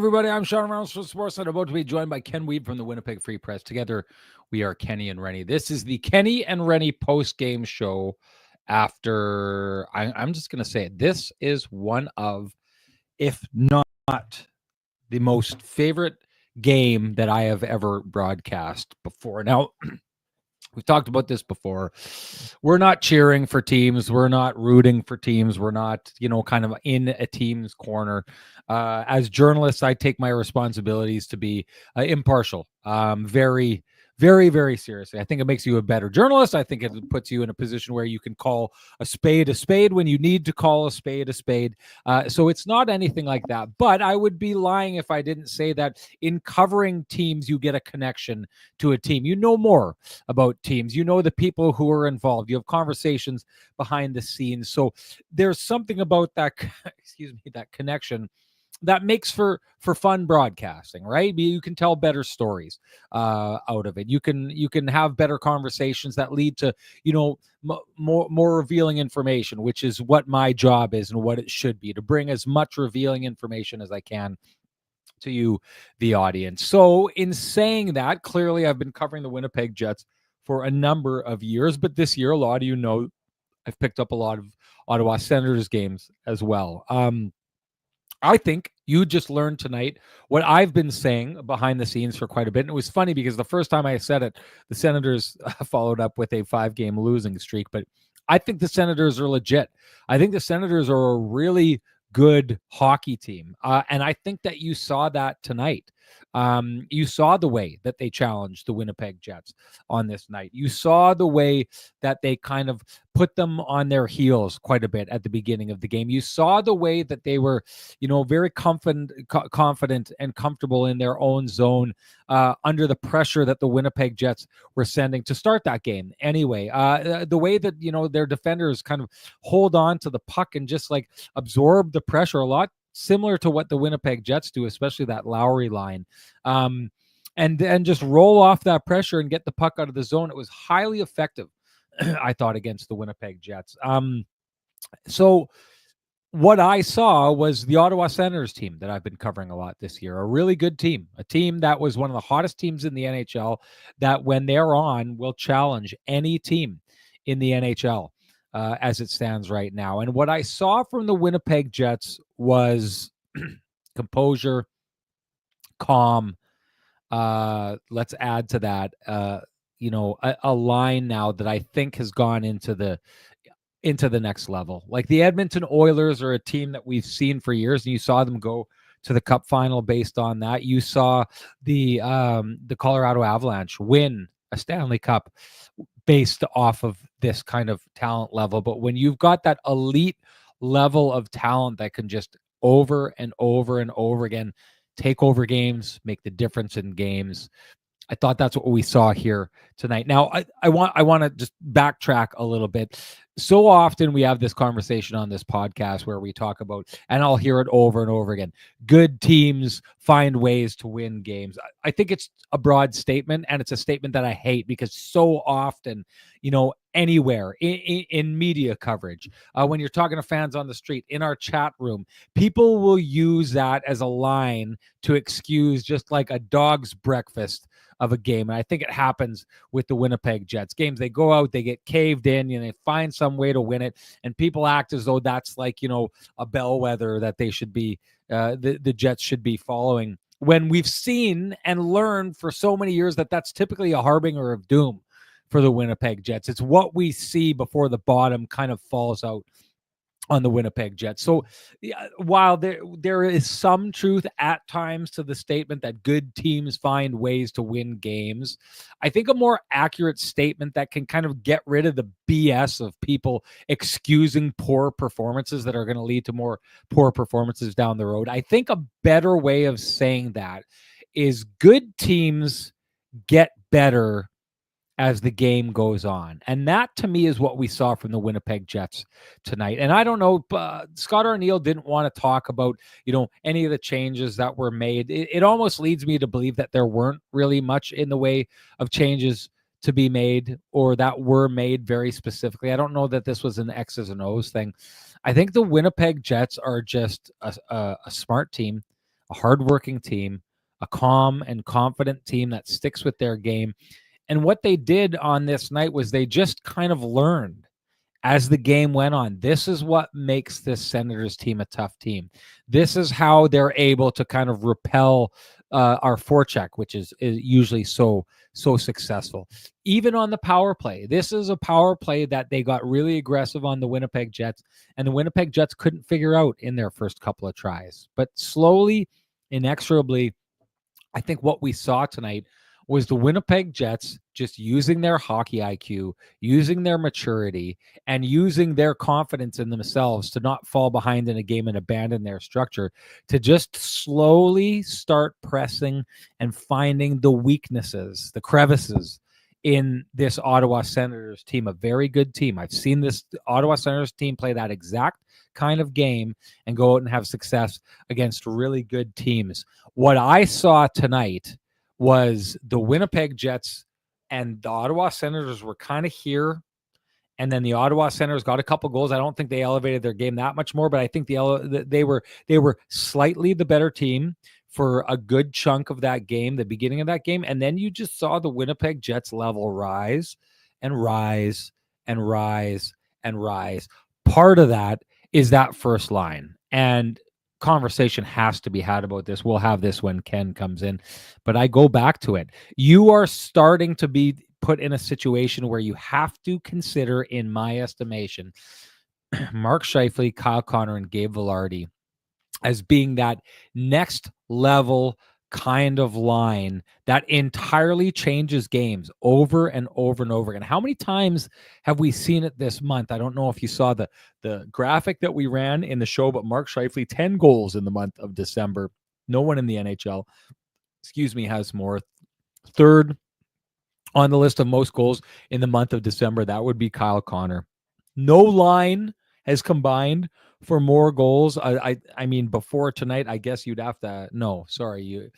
everybody. I'm Sean Reynolds from Sports. I'm about to be joined by Ken Wiebe from the Winnipeg Free Press. Together, we are Kenny and Renny. This is the Kenny and Renny post-game show after, I'm just going to say it, this is one of, if not the most favorite game that I have ever broadcast before. Now, we've talked about this before. We're not cheering for teams. We're not rooting for teams. We're not, kind of in a team's corner. As journalists, I take my responsibilities to be impartial, very, very, very seriously. I think it makes you a better journalist. I think it puts you in a position where you can call a spade when you need to call a spade. So it's not anything like that. But I would be lying if I didn't say that in covering teams, you get a connection to a team. You know more about teams. You know the people who are involved. You have conversations behind the scenes. So there's something about that, that connection that makes for fun broadcasting, right? You can tell better stories out of it. You can have better conversations that lead to, more revealing information, which is what my job is and what it should be, to bring as much revealing information as I can to you, the audience. So in saying that, clearly I've been covering the Winnipeg Jets for a number of years, but this year, a lot of you know, I've picked up a lot of Ottawa Senators games as well. I think you just learned tonight what I've been saying behind the scenes for quite a bit. And it was funny because the first time I said it, the Senators followed up with a 5-game losing streak. But I think the Senators are legit. I think the Senators are a really good hockey team. And I think that you saw that tonight. You saw the way that they challenged the Winnipeg Jets on this night. You saw the way that they kind of put them on their heels quite a bit at the beginning of the game. You saw the way that they were, very confident and comfortable in their own zone under the pressure that the Winnipeg Jets were sending to start that game. Anyway, the way that, their defenders kind of hold on to the puck and just like absorb the pressure a lot, similar to what the Winnipeg Jets do, especially that Lowry line, and just roll off that pressure and get the puck out of the zone. It was highly effective, I thought, against the Winnipeg Jets. So what I saw was the Ottawa Senators team that I've been covering a lot this year, a really good team, a team that was one of the hottest teams in the NHL, that when they're on will challenge any team in the NHL. As it stands right now. And what I saw from the Winnipeg Jets was composure, calm. Let's add to that, a line now that I think has gone into the next level. Like the Edmonton Oilers are a team that we've seen for years, and you saw them go to the Cup final based on that. You saw the Colorado Avalanche win a Stanley Cup based off of this kind of talent level. But when you've got that elite level of talent that can just over and over and over again take over games, make the difference in games, I thought that's what we saw here tonight. Now, I want to just backtrack a little bit. So often we have this conversation on this podcast where we talk about, and I'll hear it over and over again, good teams find ways to win games. I think it's a broad statement, and it's a statement that I hate because so often, anywhere in media coverage, when you're talking to fans on the street, in our chat room, people will use that as a line to excuse just like a dog's breakfast of a game. And I think it happens with the Winnipeg Jets games. They go out, they get caved in, and they find some way to win it. And people act as though that's like, a bellwether that they should be, the Jets should be following. When we've seen and learned for so many years that that's typically a harbinger of doom for the Winnipeg Jets. It's what we see before the bottom kind of falls out on the Winnipeg Jets. So while there is some truth at times to the statement that good teams find ways to win games, I think a more accurate statement that can kind of get rid of the BS of people excusing poor performances that are going to lead to more poor performances down the road. I think a better way of saying that is good teams get better as the game goes on. And that, to me, is what we saw from the Winnipeg Jets tonight. And I don't know, Scott Arniel didn't want to talk about, any of the changes that were made. It almost leads me to believe that there weren't really much in the way of changes to be made, or that were made very specifically. I don't know that this was an X's and O's thing. I think the Winnipeg Jets are just a smart team. a hardworking team, a calm and confident team that sticks with their game. And what they did on this night was they just kind of learned as the game went on. This is what makes this Senators team a tough team. This is how they're able to kind of repel our forecheck, which is usually so successful. Even on the power play, this is a power play that they got really aggressive on the Winnipeg Jets, and the Winnipeg Jets couldn't figure out in their first couple of tries. But slowly, inexorably, I think what we saw tonight was the Winnipeg Jets just using their hockey IQ, using their maturity, and using their confidence in themselves to not fall behind in a game and abandon their structure, to just slowly start pressing and finding the weaknesses, the crevices in this Ottawa Senators team, a very good team. I've seen this Ottawa Senators team play that exact kind of game and go out and have success against really good teams. What I saw tonight was the Winnipeg Jets and the Ottawa Senators were kind of here, and then the Ottawa Senators got a couple goals. I don't think they elevated their game that much more, but I think they were slightly the better team for a good chunk of that game, the beginning of that game, and then you just saw the Winnipeg Jets level rise and rise and rise and rise. Part of that is that first line, and conversation has to be had about this. We'll have this when Ken comes in, but I go back to it. You are starting to be put in a situation where you have to consider, in my estimation, Mark Scheifele, Kyle Connor, and Gabe Vilardi as being that next level kind of line that entirely changes games over and over and over again. How many times have we seen it this month? I don't know if you saw the graphic that we ran in the show, but Mark Scheifele, 10 goals in the month of December. No one in the NHL, has more. Third on the list of most goals in the month of December, that would be Kyle Connor. No line has combined for more goals. I mean, before tonight, I guess you'd have to. No, sorry, you.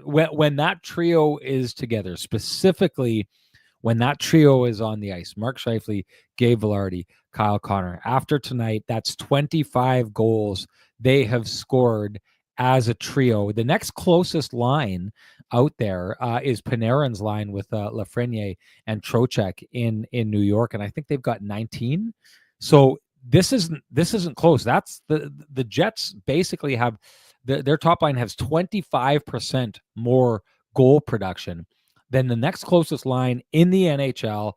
when that trio is together, specifically when that trio is on the ice, Mark Scheifele, Gabe Vilardi, Kyle Connor. After tonight, that's 25 goals they have scored as a trio. The next closest line out there is Panarin's line with Lafreniere and Trocheck in New York, and I think they've got 19. So this isn't close. That's the Jets basically have their top line has 25% more goal production than the next closest line in the NHL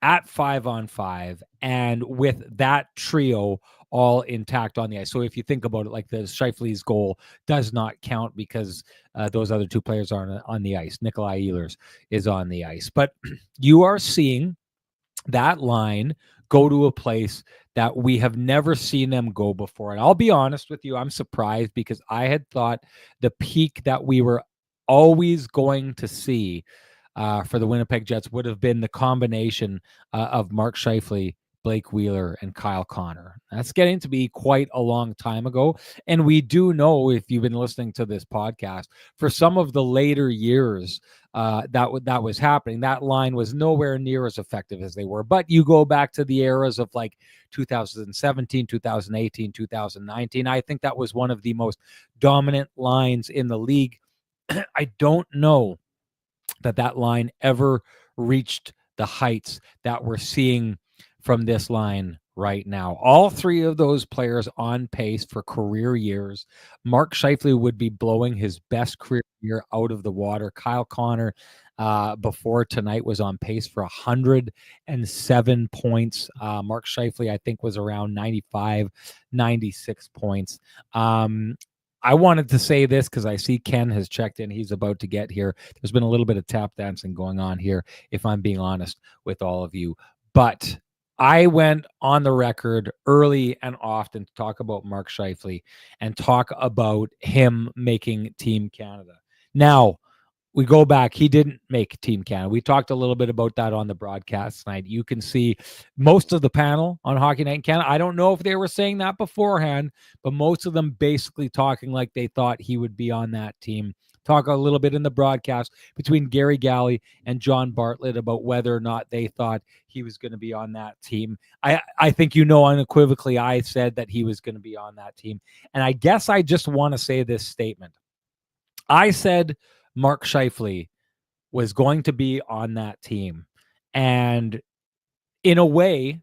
at 5-on-5, and with that trio all intact on the ice. So if you think about it, like the Scheifele's goal does not count because those other two players aren't on the ice. Nikolai Ehlers is on the ice. But you are seeing that line go to a place that we have never seen them go before. And I'll be honest with you, I'm surprised because I had thought the peak that we were always going to see for the Winnipeg Jets would have been the combination of Mark Scheifele, Blake Wheeler, and Kyle Connor. That's getting to be quite a long time ago. And we do know, if you've been listening to this podcast, for some of the later years that was happening, that line was nowhere near as effective as they were. But you go back to the eras of like 2017, 2018, 2019. I think that was one of the most dominant lines in the league. I don't know that line ever reached the heights that we're seeing from this line right now. All three of those players on pace for career years. Mark Scheifele would be blowing his best career year out of the water. Kyle Connor, before tonight, was on pace for 107 points. Mark Scheifele, I think, was around 95, 96 points. I wanted to say this because I see Ken has checked in. He's about to get here. There's been a little bit of tap dancing going on here, if I'm being honest with all of you. But I went on the record early and often to talk about Mark Scheifele and talk about him making Team Canada. Now, we go back. He didn't make Team Canada. We talked a little bit about that on the broadcast tonight. You can see most of the panel on Hockey Night in Canada. I don't know if they were saying that beforehand, but most of them basically talking like they thought he would be on that team talk a little bit in the broadcast between Gary Galley and John Bartlett about whether or not they thought he was going to be on that team. I think unequivocally I said that he was going to be on that team. And I guess I just want to say this statement. I said Mark Scheifele was going to be on that team. And in a way,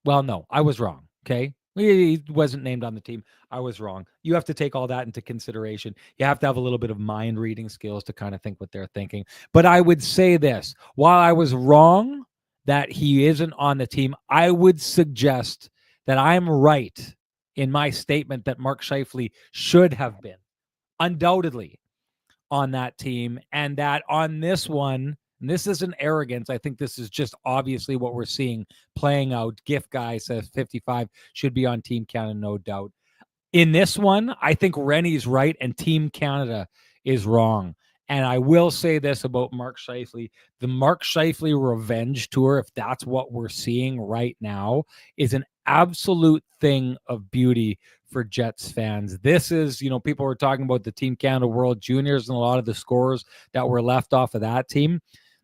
well, no, I was wrong. Okay. He wasn't named on the team. I was wrong. You have to take all that into consideration. You have to have a little bit of mind reading skills to kind of think what they're thinking. But I would say this, while I was wrong that he isn't on the team, I would suggest that I'm right in my statement that Mark Scheifele should have been undoubtedly on that team, and that on this one, and this isn't arrogance, I think this is just obviously what we're seeing playing out. Gift Guy says 55 should be on Team Canada, no doubt. In this one, I think Rennie's right and Team Canada is wrong. And I will say this about Mark Scheifele. The Mark Scheifele revenge tour, if that's what we're seeing right now, is an absolute thing of beauty for Jets fans. This is, people were talking about the Team Canada World Juniors and a lot of the scores that were left off of that team.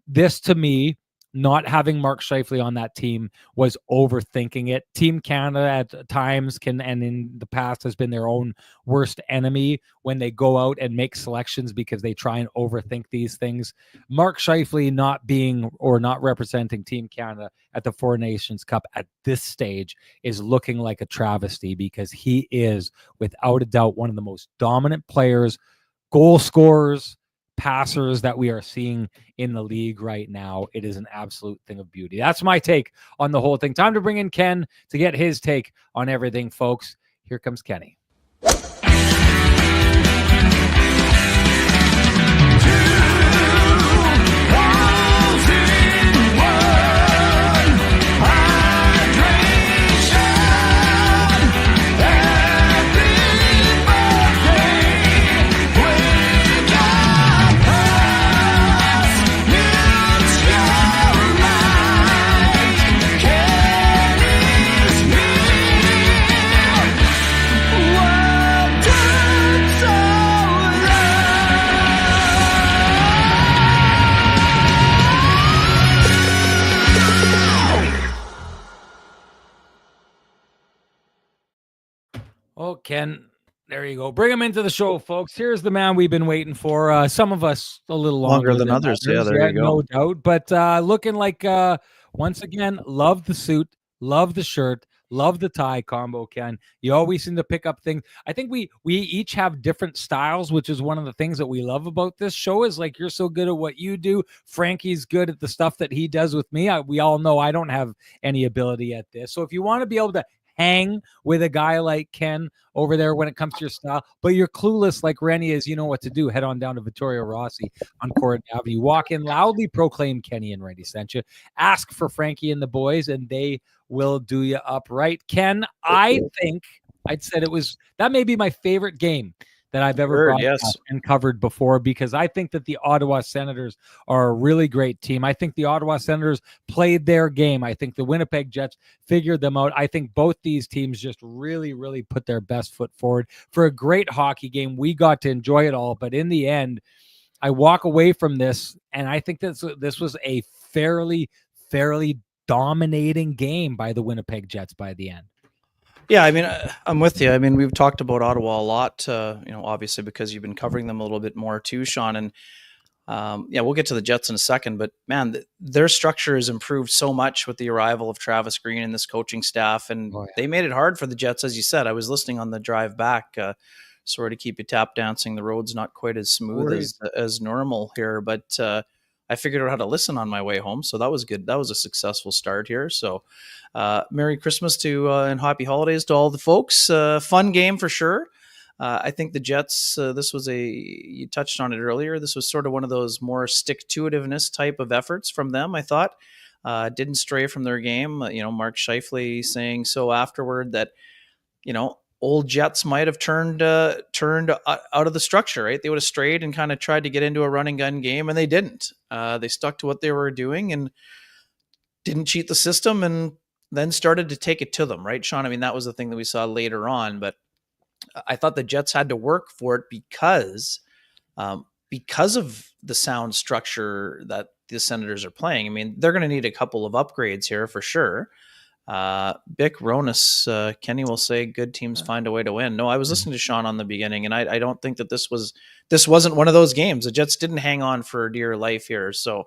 This, to me, not having Mark Scheifele on that team was overthinking it. Team Canada at times can, and in the past has been their own worst enemy when they go out and make selections because they try and overthink these things. Mark Scheifele not being or not representing Team Canada at the Four Nations Cup at this stage is looking like a travesty, because he is without a doubt one of the most dominant players, goal scorers, passers that we are seeing in the league right now. It is an absolute thing of beauty. That's my take on the whole thing. Time to bring in Ken to get his take on everything, folks. Here comes Kenny. Oh, Ken, there you go. Bring him into the show, folks. Here's the man we've been waiting for. Some of us a little longer than others. Yeah, there you go. No doubt. But looking like, once again, love the suit, love the shirt, love the tie combo, Ken. You always seem to pick up things. I think we each have different styles, which is one of the things that we love about this show, is like, you're so good at what you do. Frankie's good at the stuff that he does with me. We all know I don't have any ability at this. So if you want to be able to hang with a guy like Ken over there when it comes to your style, but you're clueless like Renny is, you know what to do. Head on down to Vittorio Rossi on Corridor Avenue. Walk in, loudly proclaim Kenny and Renny sent you. Ask for Frankie and the boys, and they will do you up right. Ken, I think I'd said that may be my favorite game that I've ever and covered before, because I think that the Ottawa Senators are a really great team. I think the Ottawa Senators played their game. I think the Winnipeg Jets figured them out. I think both these teams just really, really put their best foot forward for a great hockey game. We got to enjoy it all, but in the end, I walk away from this, and I think this was a fairly dominating game by the Winnipeg Jets by the end. Yeah, I mean, I'm with you. I mean, we've talked about Ottawa a lot, obviously because you've been covering them a little bit more too, Sean. And we'll get to the Jets in a second. But man, their structure has improved so much with the arrival of Travis Green and this coaching staff. And they made it hard for the Jets, as you said. I was listening on the drive back. Sorry to keep you tap dancing. The road's not quite as smooth as normal here, but I figured out how to listen on my way home. So that was good. That was a successful start here. So Merry Christmas and happy holidays to all the folks. Fun game for sure. I think the Jets, you touched on it earlier. This was sort of one of those more stick-to-itiveness type of efforts from them, I thought. Didn't stray from their game. Mark Scheifele saying so afterward that, old Jets might have turned out of the structure, right? They would have strayed and kind of tried to get into a run and gun game, and they didn't. They stuck to what they were doing and didn't cheat the system, and then started to take it to them, right, Sean? I mean, that was the thing that we saw later on, but I thought the Jets had to work for it because Because of the sound structure that the Senators are playing, I mean, they're going to need a couple of upgrades here for sure. Bick Ronus, Kenny will say good teams find a way to win. No, I was listening to Sean on the beginning, and I don't think that this wasn't one of those games. The Jets didn't hang on for dear life here, so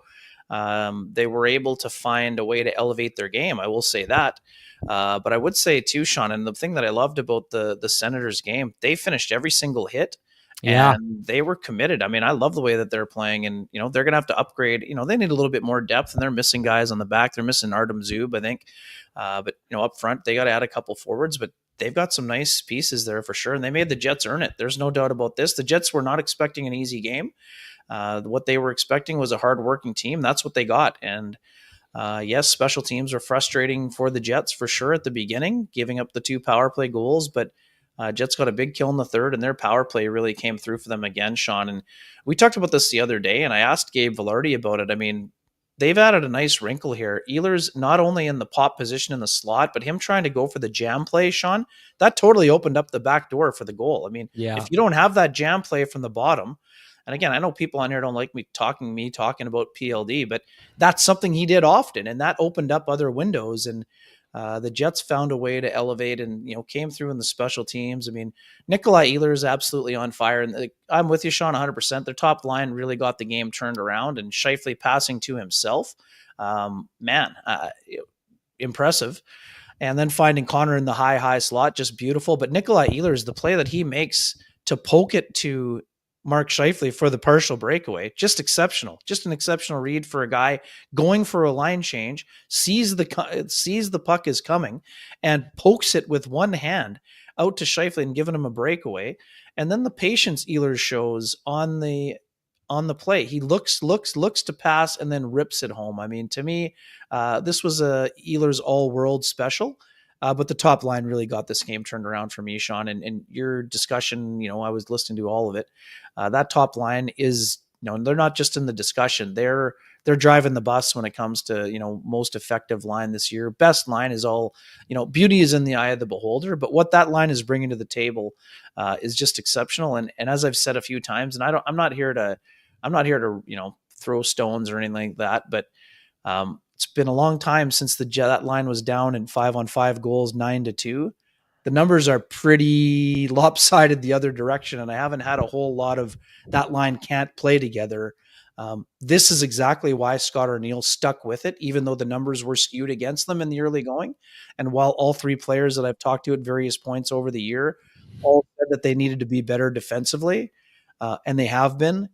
they were able to find a way to elevate their game. I will say that. But I would say too, Sean, and the thing that I loved about the Senators game, they finished every single hit. Yeah. And they were committed. I mean, I love the way that they're playing, and they're going to have to upgrade. They need a little bit more depth, and they're missing guys on the back. They're missing Artem Zub, I think. But up front, they got to add a couple forwards, but they've got some nice pieces there for sure. And they made the Jets earn it. There's no doubt about this. The Jets were not expecting an easy game. What they were expecting was a hard-working team. That's what they got. And yes, special teams are frustrating for the Jets for sure at the beginning, giving up the 2 power play goals, but Jets got a big kill in the third, and their power play really came through for them again, Sean. And we talked about this the other day, and I asked Gabe Velarde about it. I mean, they've added a nice wrinkle here. Ehlers not only in the pop position in the slot, but him trying to go for the jam play, Sean, that totally opened up the back door for the goal. I mean, if you don't have that jam play from the bottom, and again, I know people on here don't like me talking about PLD, but that's something he did often, and that opened up other windows. And the Jets found a way to elevate and, came through in the special teams. I mean, Nikolai Ehlers is absolutely on fire. And I'm with you, Sean, 100%. Their top line really got the game turned around, and Scheifele passing to himself. Impressive. And then finding Connor in the high slot, just beautiful. But Nikolai Ehlers, the play that he makes to poke it to Mark Scheifele for the partial breakaway, just exceptional. Just an exceptional read for a guy going for a line change, sees the puck is coming, and pokes it with one hand out to Scheifele and giving him a breakaway. And then the patience Ehlers shows on the play. He looks to pass and then rips it home. I mean, to me, this was a Ehlers all-world special. But the top line really got this game turned around for me, Sean. And your discussion, I was listening to all of it. That top line is, they're not just in the discussion. They're driving the bus when it comes to, most effective line this year. Best line is all, beauty is in the eye of the beholder. But what that line is bringing to the table is just exceptional. And as I've said a few times, and I'm not here to throw stones or anything like that, but it's been a long time since that line was down in 5-on-5 goals, 9-2. The numbers are pretty lopsided the other direction, and I haven't had a whole lot of that line can't play together. This is exactly why Scott Arniel stuck with it, even though the numbers were skewed against them in the early going. And while all 3 players that I've talked to at various points over the year all said that they needed to be better defensively, and they have been,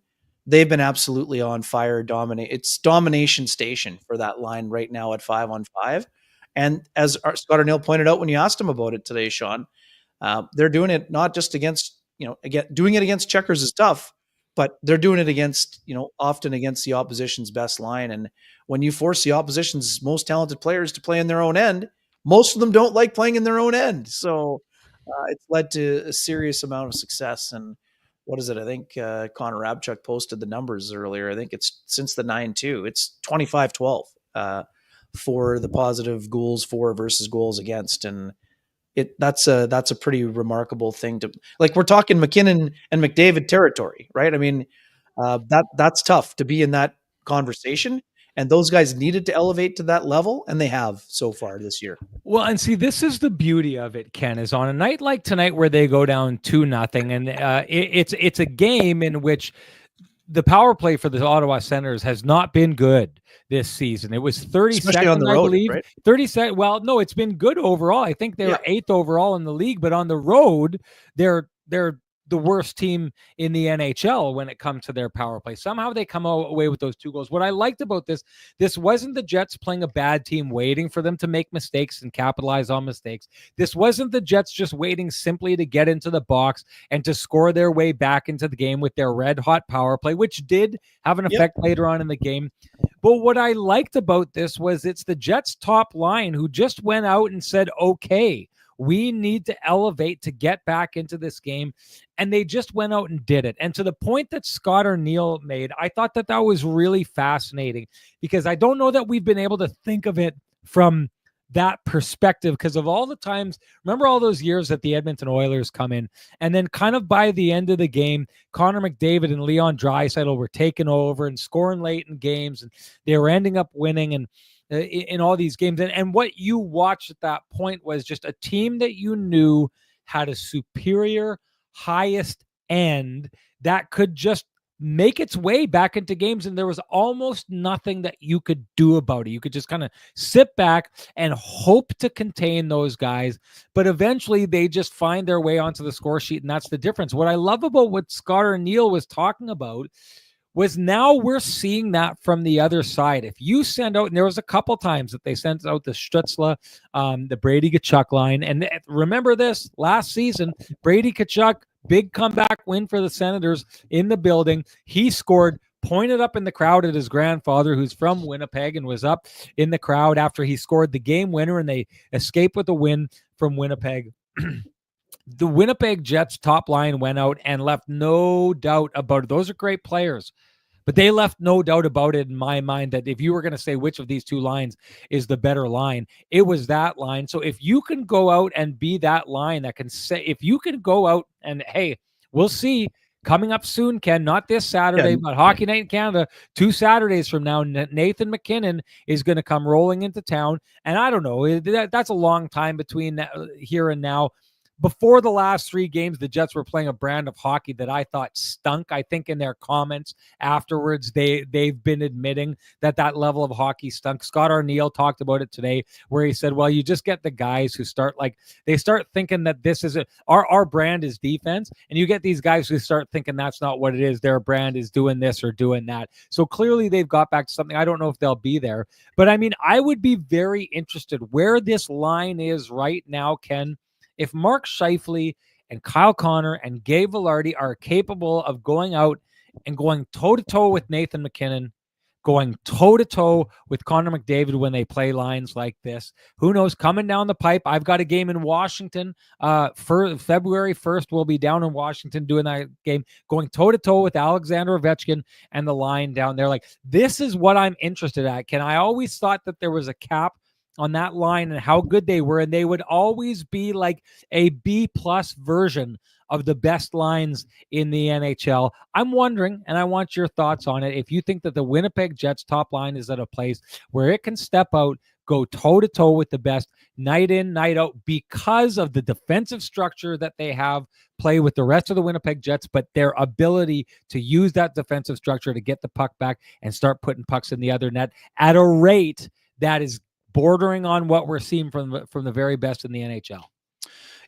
they've been absolutely on fire. It's domination station for that line right now at 5-on-5. And as Scott Arniel pointed out when you asked him about it today, Sean, they're doing it not just against, doing it against checkers is tough, but they're doing it against, often against the opposition's best line. And when you force the opposition's most talented players to play in their own end, most of them don't like playing in their own end. So it's led to a serious amount of success. And what is it? I think Connor Rabchuk posted the numbers earlier. I think it's since the 9-2, it's 25-12 for the positive goals for versus goals against. And that's a pretty remarkable thing to, like, we're talking McKinnon and McDavid territory, right? I mean, that's tough to be in that conversation. And those guys needed to elevate to that level, and they have so far this year. Well, and see, this is the beauty of it, Ken, is on a night like tonight where they go down 2-0, and it's a game in which the power play for the Ottawa Senators has not been good this season. It was 32nd, on the road, I believe. Right? 32nd. Well, no, it's been good overall. I think they're 8th overall in the league, but on the road, they're the worst team in the NHL when it comes to their power play. Somehow they come away with those 2 goals. What I liked about this wasn't the Jets playing a bad team, waiting for them to make mistakes and capitalize on mistakes. This wasn't the Jets just waiting simply to get into the box and to score their way back into the game with their red hot power play, which did have an effect later on in the game. But what I liked about this was it's the Jets top line who just went out and said, okay, we need to elevate to get back into this game. And they just went out and did it. And to the point that Scott Arniel made, I thought that was really fascinating, because I don't know that we've been able to think of it from that perspective because of all the times. Remember all those years that the Edmonton Oilers come in, and then kind of by the end of the game, Connor McDavid and Leon Draisaitl were taking over and scoring late in games, and they were ending up winning and in all these games. And what you watched at that point was just a team that you knew had a superior, highest end that could just make its way back into games, and there was almost nothing that you could do about it. You could just kind of sit back and hope to contain those guys, but eventually they just find their way onto the score sheet, and that's the difference. What I love about what Scott O'Neill was talking about was now we're seeing that from the other side. If you send out, and there was a couple times that they sent out the Stützle, the Brady Tkachuk line, and remember this, last season, Brady Tkachuk, big comeback win for the Senators in the building. He scored, pointed up in the crowd at his grandfather, who's from Winnipeg, and was up in the crowd after he scored the game winner, and they escaped with a win from Winnipeg. The Winnipeg Jets top line went out and left no doubt about it. Those are great players, but they left no doubt about it in my mind that if you were going to say which of these two lines is the better line, it was that line. So if you can go out and be that line that can say, if you can go out and, hey, we'll see coming up soon, Ken, not this Saturday, but Hockey Night in Canada, 2 Saturdays from now, Nathan MacKinnon is going to come rolling into town. And I don't know, that's a long time between here and now. Before the last 3 games, the Jets were playing a brand of hockey that I thought stunk. I think in their comments afterwards, they've been admitting that level of hockey stunk. Scott O'Neill talked about it today, where he said, well, you just get the guys who start thinking that this is our brand is defense. And you get these guys who start thinking that's not what it is. Their brand is doing this or doing that. So clearly they've got back to something. I don't know if they'll be there, but I mean, I would be very interested where this line is right now, Ken. If Mark Scheifele and Kyle Connor and Gabe Vilardi are capable of going out and going toe-to-toe with Nathan MacKinnon, going toe-to-toe with Connor McDavid when they play lines like this, who knows, coming down the pipe. I've got a game in Washington. For February 1st, we'll be down in Washington doing that game, going toe-to-toe with Alexander Ovechkin and the line down there. Like, this is what I'm interested at. Ken, I always thought that there was a cap on that line and how good they were, and they would always be like a B+ version of the best lines in the NHL. I'm wondering, and I want your thoughts on it, if you think that the Winnipeg Jets top line is at a place where it can step out, go toe-to-toe with the best night in, night out, because of the defensive structure that they have, play with the rest of the Winnipeg Jets, but their ability to use that defensive structure to get the puck back and start putting pucks in the other net at a rate that is bordering on what we're seeing from the very best in the NHL.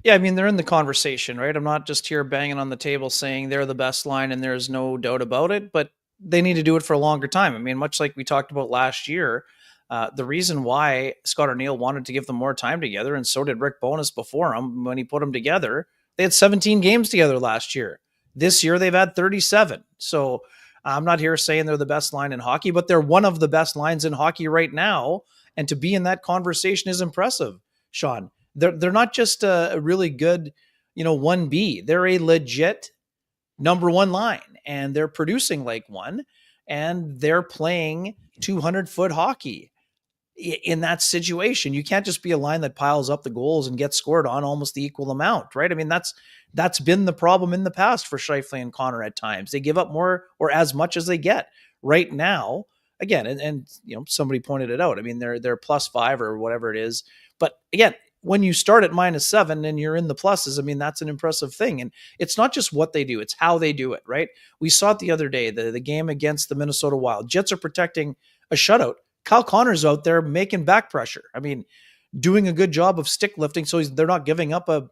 Yeah, I mean, they're in the conversation, right? I'm not just here banging on the table saying they're the best line and there's no doubt about it, but they need to do it for a longer time. I mean, much like we talked about last year, the reason why Scott O'Neill wanted to give them more time together, and so did Rick Bowness before him when he put them together, they had 17 games together last year. This year, they've had 37. So I'm not here saying they're the best line in hockey, but they're one of the best lines in hockey right now. And to be in that conversation is impressive, Sean. They're not just a really good, 1B. They're a legit number 1 line, and they're producing like one, and they're playing 200-foot hockey in that situation. You can't just be a line that piles up the goals and gets scored on almost the equal amount, right? I mean, that's been the problem in the past for Scheifele and Connor at times. They give up more or as much as they get. Right now, again, and somebody pointed it out. I mean, they're +5 or whatever it is. But again, when you start at -7 and you're in the pluses, I mean, that's an impressive thing. And it's not just what they do, it's how they do it, right? We saw it the other day, the game against the Minnesota Wild. Jets are protecting a shutout. Kyle Connor's out there making back pressure. I mean, doing a good job of stick lifting so they're not giving up a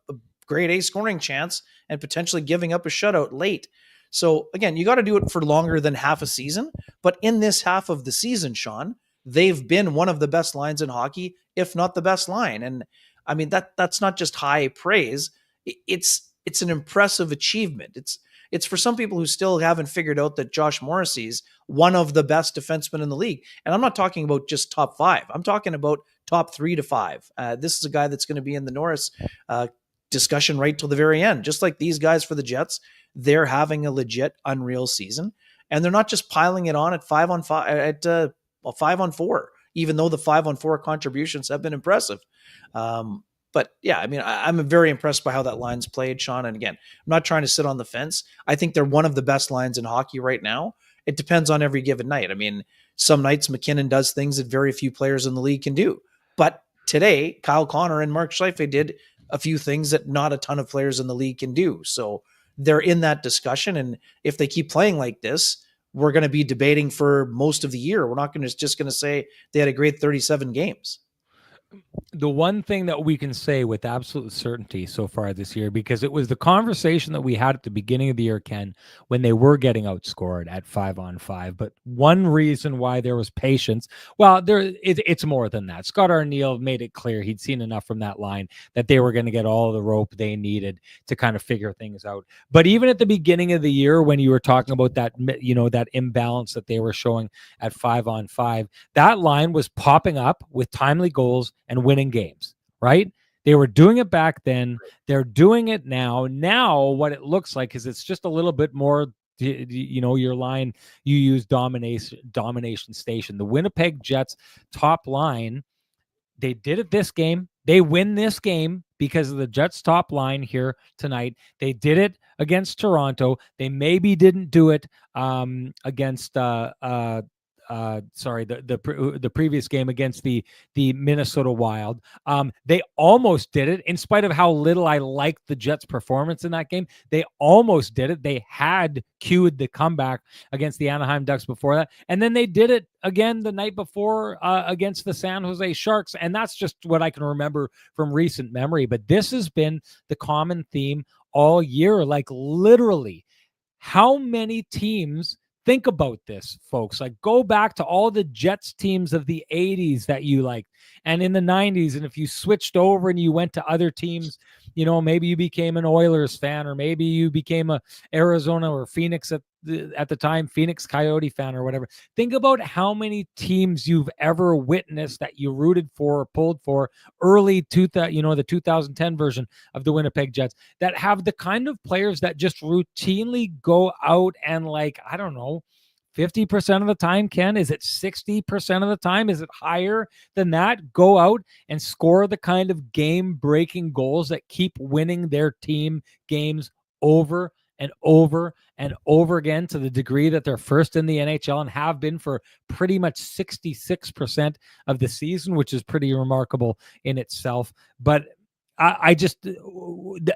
grade A scoring chance and potentially giving up a shutout late. So again, you got to do it for longer than half a season. But in this half of the season, Sean, they've been one of the best lines in hockey, if not the best line. And I mean, that's not just high praise. It's an impressive achievement. It's for some people who still haven't figured out that Josh Morrissey's one of the best defensemen in the league. And I'm not talking about just top 5. I'm talking about top 3 to 5. This is a guy that's going to be in the Norris discussion right till the very end. Just like these guys for the Jets, they're having a legit unreal season, and they're not just piling it on at 5 on 4. even though the 5-on-4 contributions have been impressive. But yeah, I mean, I'm very impressed by how that line's played, Sean. And again, I'm not trying to sit on the fence. I think they're one of the best lines in hockey right now. It depends on every given night. I mean, some nights McKinnon does things that very few players in the league can do. But today, Kyle Connor and Mark Scheifele did a few things that not a ton of players in the league can do. So they're in that discussion. And if they keep playing like this, we're going to be debating for most of the year. We're not going to just going to say they had a great 37 games. The one thing that we can say with absolute certainty so far this year, because it was the conversation that we had at the beginning of the year, Ken, when they were getting outscored at 5-on-5. But one reason why there was patience, well, it's more than that. Scott Arniel made it clear he'd seen enough from that line that they were going to get all the rope they needed to kind of figure things out. But even at the beginning of the year, when you were talking about that, that imbalance that they were showing at 5-on-5, that line was popping up with timely goals and winning games, right? They were doing it back then. They're doing it now. Now, what it looks like is it's just a little bit more, your line, you use domination station. The Winnipeg Jets top line, they did it this game. They win this game because of the Jets top line here tonight. They did it against Toronto. They maybe didn't do it against the previous game against the Minnesota Wild. They almost did it in spite of how little I liked the Jets' performance in that game. They almost did it. They had cued the comeback against the Anaheim Ducks before that. And then they did it again the night before against the San Jose Sharks. And that's just what I can remember from recent memory. But this has been the common theme all year. Like literally, how many teams... Think about this, folks. Like, go back to all the Jets teams of the 80s that you liked and in the 90s. And if you switched over and you went to other teams, maybe you became an Oilers fan, or maybe you became a Arizona or Phoenix at the time, Phoenix Coyote fan or whatever. Think about how many teams you've ever witnessed that you rooted for or pulled for early the 2010 version of the Winnipeg Jets that have the kind of players that just routinely go out and, like, I don't know, 50% of the time, Ken? Is it 60% of the time? Is it higher than that? Go out and score the kind of game-breaking goals that keep winning their team games over and over and over again, to the degree that they're first in the NHL and have been for pretty much 66% of the season, which is pretty remarkable in itself. But I just,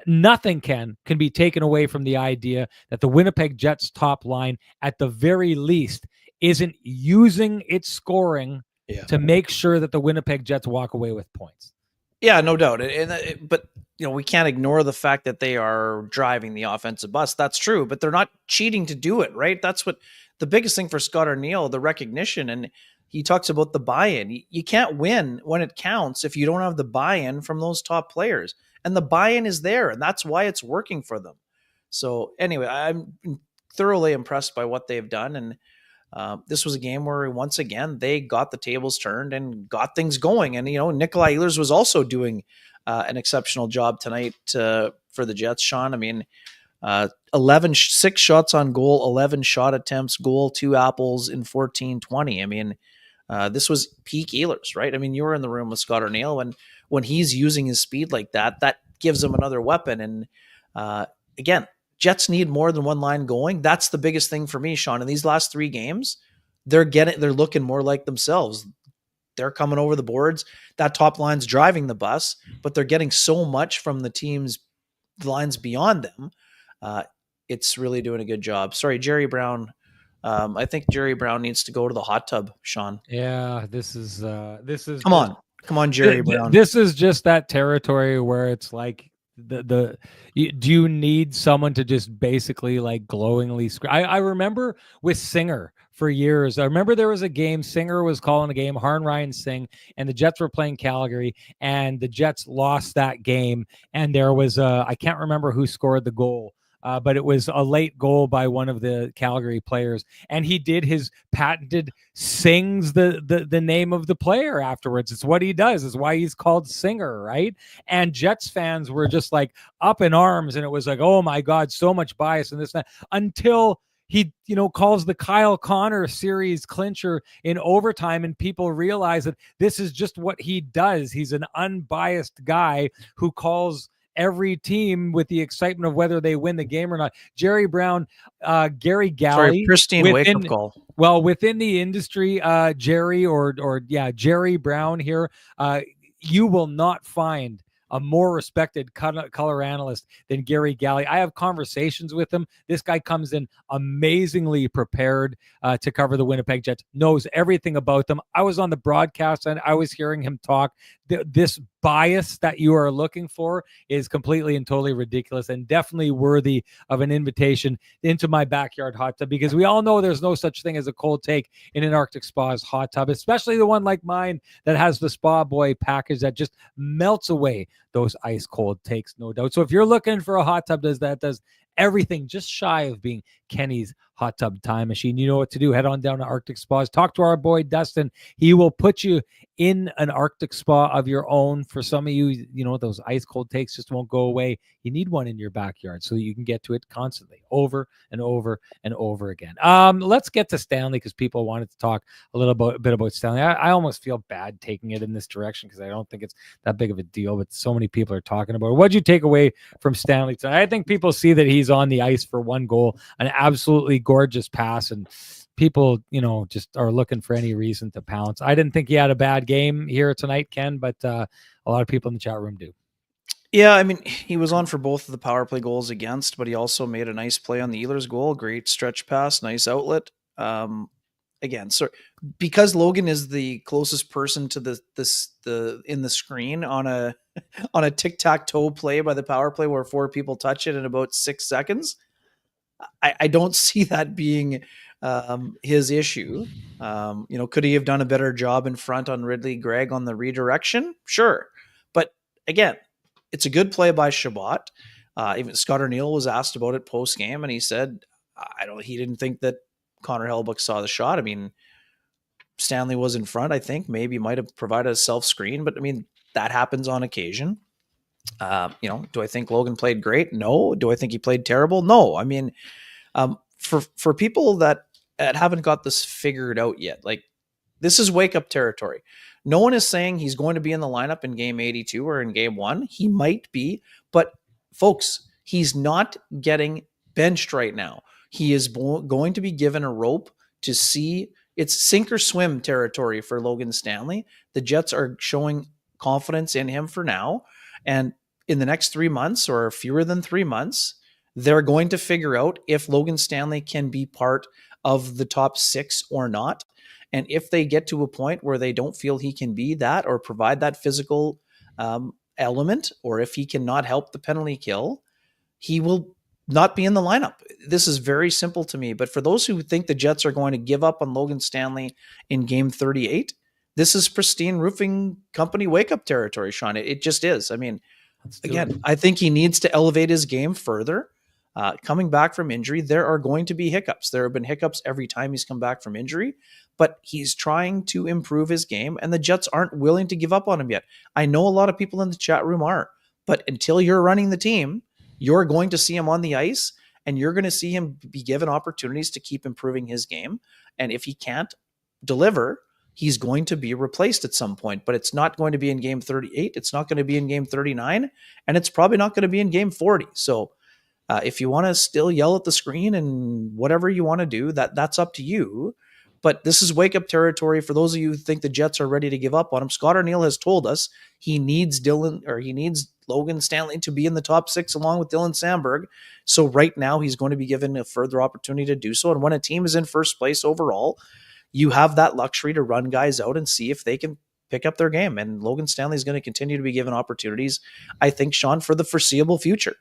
nothing can be taken away from the idea that the Winnipeg Jets top line, at the very least, isn't using its scoring to make sure that the Winnipeg Jets walk away with points. Yeah, no doubt. But we can't ignore the fact that they are driving the offensive bus. That's true, but they're not cheating to do it, right? That's what the biggest thing for Scott Arniel, the recognition. And he talks about the buy-in. You can't win when it counts if you don't have the buy-in from those top players. And the buy-in is there, and that's why it's working for them. So anyway, I'm thoroughly impressed by what they've done. And this was a game where, once again, they got the tables turned and got things going. And, Nikolai Ehlers was also doing an exceptional job tonight for the Jets, Sean. I mean, 6 shots on goal, 11 shot attempts, goal, 2 apples in 14-20. I mean, this was peak Ehlers, right? I mean, you were in the room with Scott Arniel, when he's using his speed like that, that gives him another weapon. And again, Jets need more than one line going. That's the biggest thing for me, Sean. In these last 3 games, they're looking more like themselves. They're coming over the boards. That top line's driving the bus, but they're getting so much from the lines beyond them. It's really doing a good job. Sorry, Jerry Brown. I think Jerry Brown needs to go to the hot tub, Sean. Yeah, this is Come on, Jerry Brown. This is just that territory where it's like, do you need someone to just basically like glowingly scream? I remember with Singer for years. I remember there was a game, Singer was calling a game, Harn Ryan Singh, and the Jets were playing Calgary, and the Jets lost that game. And there was I can't remember who scored the goal. But it was a late goal by one of the Calgary players, and he did his patented sings the name of the player afterwards. It's what he does. It's why he's called Singer, right? And Jets fans were just like up in arms, and it was like, oh my God, so much bias and this and that, until he, calls the Kyle Connor series clincher in overtime, and people realize that this is just what he does. He's an unbiased guy who calls every team with the excitement of whether they win the game or not. Jerry Brown, Gary Galley, pristine wake-up call. Well, within the industry, Jerry Jerry Brown here, you will not find a more respected color analyst than Gary Galley. I have conversations with him. This guy comes in amazingly prepared to cover the Winnipeg Jets, knows everything about them. I was on the broadcast and I was hearing him talk. This bias that you are looking for is completely and totally ridiculous and definitely worthy of an invitation into my backyard hot tub, because we all know there's no such thing as a cold take in an Arctic Spa's hot tub, especially the one like mine that has the Spa Boy package that just melts away those ice cold takes, no doubt. So if you're looking for a hot tub that does everything just shy of being Kenny's hot tub time machine, you know what to do. Head on down to Arctic Spas. Talk to our boy Dustin. He will put you in an Arctic spa of your own. For some of you, those ice cold takes just won't go away. You need one in your backyard so that you can get to it constantly, over and over and over again. Let's get to Stanley, because people wanted to talk a little bit about Stanley. I almost feel bad taking it in this direction because I don't think it's that big of a deal, but so many people are talking about it. What'd you take away from Stanley tonight? I think people see that he's on the ice for one goal, an absolutely gorgeous pass, and people, just are looking for any reason to pounce. I didn't think he had a bad game here tonight, Ken, but a lot of people in the chat room do. Yeah, I mean, he was on for both of the power play goals against, but he also made a nice play on the Ehlers goal. Great stretch pass, nice outlet. Again, so because Logan is the closest person to the in the screen on a tic-tac-toe play by the power play where 4 people touch it in about 6 seconds, I don't see that being his issue. Could he have done a better job in front on Ridley Gregg on the redirection? Sure. But again, it's a good play by Chabot. Even Scott O'Neill was asked about it post game, and he said, he didn't think that Connor Hellebuyck saw the shot. I mean, Stanley was in front, I think, maybe might have provided a self screen, but I mean, that happens on occasion. Do I think Logan played great? No. Do I think he played terrible? No. I mean, for people that haven't got this figured out yet, like, this is wake up territory. No one is saying he's going to be in the lineup in game 82 or in game 1. He might be, but folks, he's not getting benched right now. He is going to be given a rope to see. It's sink or swim territory for Logan Stanley. The Jets are showing confidence in him for now. And in the next 3 months, or fewer than 3 months, they're going to figure out if Logan Stanley can be part of the top 6 or not. And if they get to a point where they don't feel he can be that or provide that physical element, or if he cannot help the penalty kill, he will not be in the lineup. This is very simple to me. But for those who think the Jets are going to give up on Logan Stanley in game 38, this is pristine roofing company wake-up territory, Sean. It just is. I mean, again, I think he needs to elevate his game further. Coming back from injury, there are going to be hiccups. There have been hiccups every time he's come back from injury, but he's trying to improve his game, and the Jets aren't willing to give up on him yet. I know a lot of people in the chat room are, but until you're running the team, you're going to see him on the ice, and you're going to see him be given opportunities to keep improving his game. And if he can't deliver, he's going to be replaced at some point, but it's not going to be in game 38. It's not going to be in game 39, and it's probably not going to be in game 40. So if you want to still yell at the screen and whatever you want to do, that's up to you. But this is wake up territory for those of you who think the Jets are ready to give up on him. Scott O'Neill has told us he needs Logan Stanley to be in the top 6 along with Dylan Samberg. So right now he's going to be given a further opportunity to do so. And when a team is in first place overall, you have that luxury to run guys out and see if they can pick up their game. And Logan Stanley is going to continue to be given opportunities, I think, Sean, for the foreseeable future.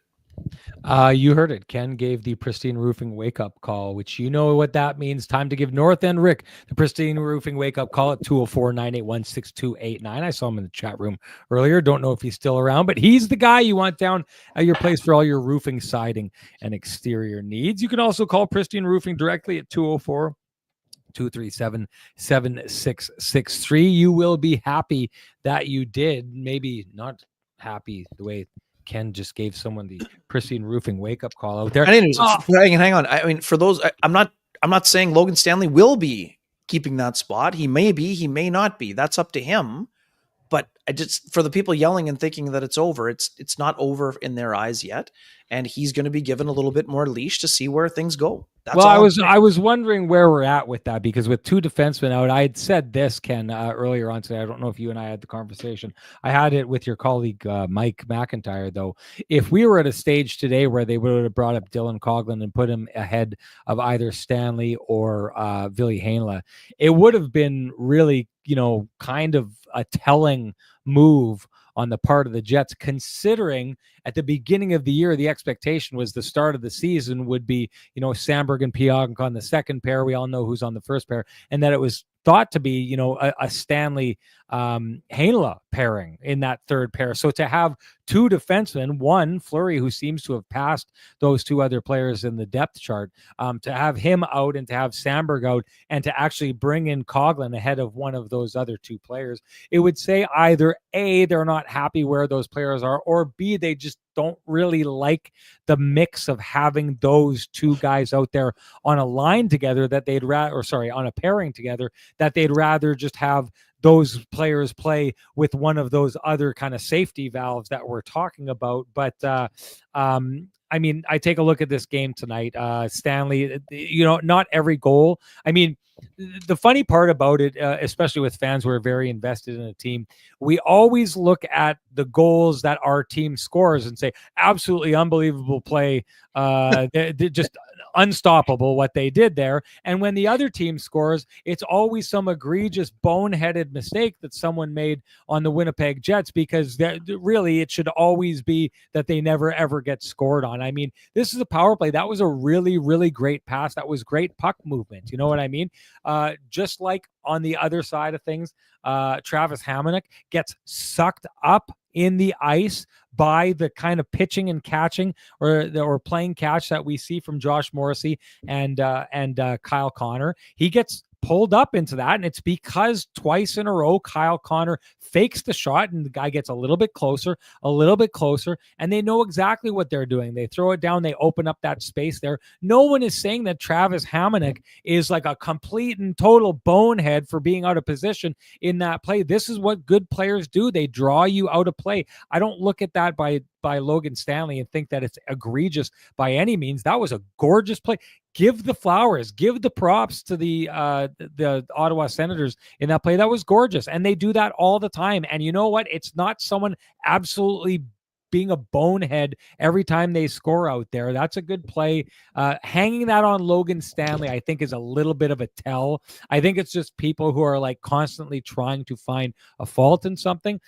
You heard it. Ken gave the Pristine Roofing wake-up call, which you know what that means. Time to give North End Rick the Pristine Roofing wake-up call at 204-981-6289. I saw him in the chat room earlier. Don't know if he's still around, but he's the guy you want down at your place for all your roofing, siding, and exterior needs. You can also call Pristine Roofing directly at 204-237-7663. You will be happy that you did. Maybe not happy the way Ken just gave someone the Pristine Roofing wake-up call out there. Anyways, hang on. I mean, for those, I'm not saying Logan Stanley will be keeping that spot. He may be, he may not be. That's up to him. But I just, for the people yelling and thinking that it's over, it's not over in their eyes yet, and he's going to be given a little bit more leash to see where things go. That's well, I was wondering where we're at with that, because with two defensemen out, I had said this, Ken, earlier on today. I don't know if you and I had the conversation. I had it with your colleague Mike McIntyre, though. If we were at a stage today where they would have brought up Dylan Coghlan and put him ahead of either Stanley or Ville Heinola, it would have been really, kind of a telling move on the part of the Jets, considering at the beginning of the year, the expectation was the start of the season would be, Samberg and Pionk on the second pair. We all know who's on the first pair, and that it was thought to be, a Stanley Heinola pairing in that third pair. So to have two defensemen, one Fleury, who seems to have passed those two other players in the depth chart, to have him out and to have Samberg out and to actually bring in Coghlan ahead of one of those other two players, it would say either A, they're not happy where those players are, or B, they just don't really like the mix of having those two guys out there on a line together that they'd rather, on a pairing together, that they'd rather just have those players play with one of those other kind of safety valves that we're talking about. But I mean, I take a look at this game tonight. Stanley, not every goal. I mean, the funny part about it, especially with fans who are very invested in a team, we always look at the goals that our team scores and say, absolutely unbelievable play. They're just unstoppable what they did there. And when the other team scores, it's always some egregious boneheaded mistake that someone made on the Winnipeg Jets, because really it should always be that they never ever get scored on. I mean, this is a power play. That was a really, really great pass. That was great puck movement. You know what I mean? Just like on the other side of things, Travis Hamonic gets sucked up in the ice by the kind of pitching and catching or playing catch that we see from Josh Morrissey and Kyle Connor. He gets pulled up into that, and it's because twice in a row Kyle Connor fakes the shot and the guy gets a little bit closer, and they know exactly what they're doing. They throw it down, they open up that space there. No one is saying that Travis Hamonic is like a complete and total bonehead for being out of position in that play. This is what good players do. They draw you out of play. I don't look at that by Logan Stanley and think that it's egregious by any means. That was a gorgeous play. Give the flowers, give the props to the Ottawa Senators in that play. That was gorgeous. And they do that all the time. And you know what? It's not someone absolutely being a bonehead every time they score out there. That's a good play. Hanging that on Logan Stanley, I think, is a little bit of a tell. I think it's just people who are like constantly trying to find a fault in something.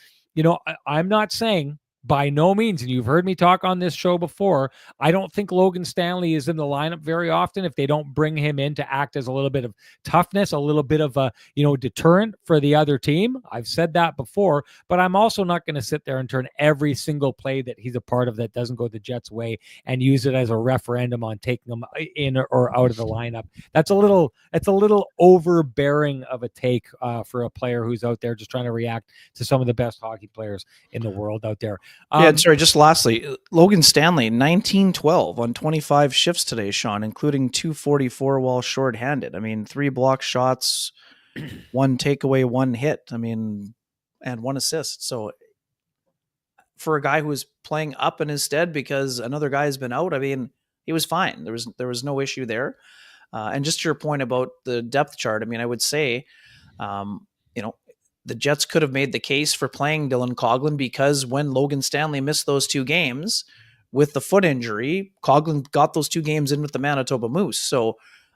I'm not saying, by no means, and you've heard me talk on this show before, I don't think Logan Stanley is in the lineup very often if they don't bring him in to act as a little bit of toughness, a little bit of a deterrent for the other team. I've said that before, but I'm also not going to sit there and turn every single play that he's a part of that doesn't go the Jets' way and use it as a referendum on taking him in or out of the lineup. That's a little overbearing of a take for a player who's out there just trying to react to some of the best hockey players in the world out there. Just lastly, Logan Stanley, 19-12 on 25 shifts today, Sean, including 244 while shorthanded. I mean, 3 block shots, 1 takeaway, 1 hit. I mean, and 1 assist. So for a guy who was playing up in his stead because another guy has been out, I mean, he was fine. There was no issue there. And just to your point about the depth chart, I mean, I would say, the Jets could have made the case for playing Dylan Coghlan, because when Logan Stanley missed those 2 games with the foot injury, Coghlan got those 2 games in with the Manitoba Moose. So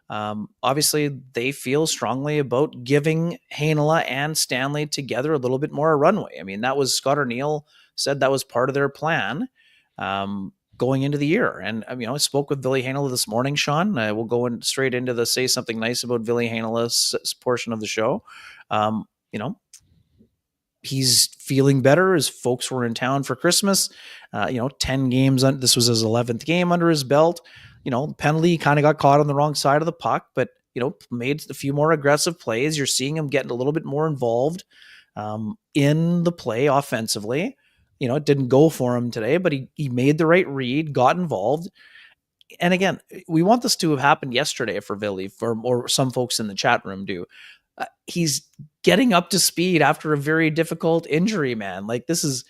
obviously they feel strongly about giving Heinola and Stanley together a little bit more a runway. I mean, that was Scott O'Neill said that was part of their plan going into the year. And I spoke with Ville Heinola this morning, Sean. We'll go straight into the say something nice about Ville Heinola's portion of the show. He's feeling better as folks were in town for Christmas. 10 games. This was his 11th game under his belt. Penalty, kind of got caught on the wrong side of the puck, but, made a few more aggressive plays. You're seeing him getting a little bit more involved in the play offensively. it didn't go for him today, but he made the right read, got involved. And again, we want this to have happened yesterday for Ville, or some folks in the chat room do. He's getting up to speed after a very difficult injury, man. Like this is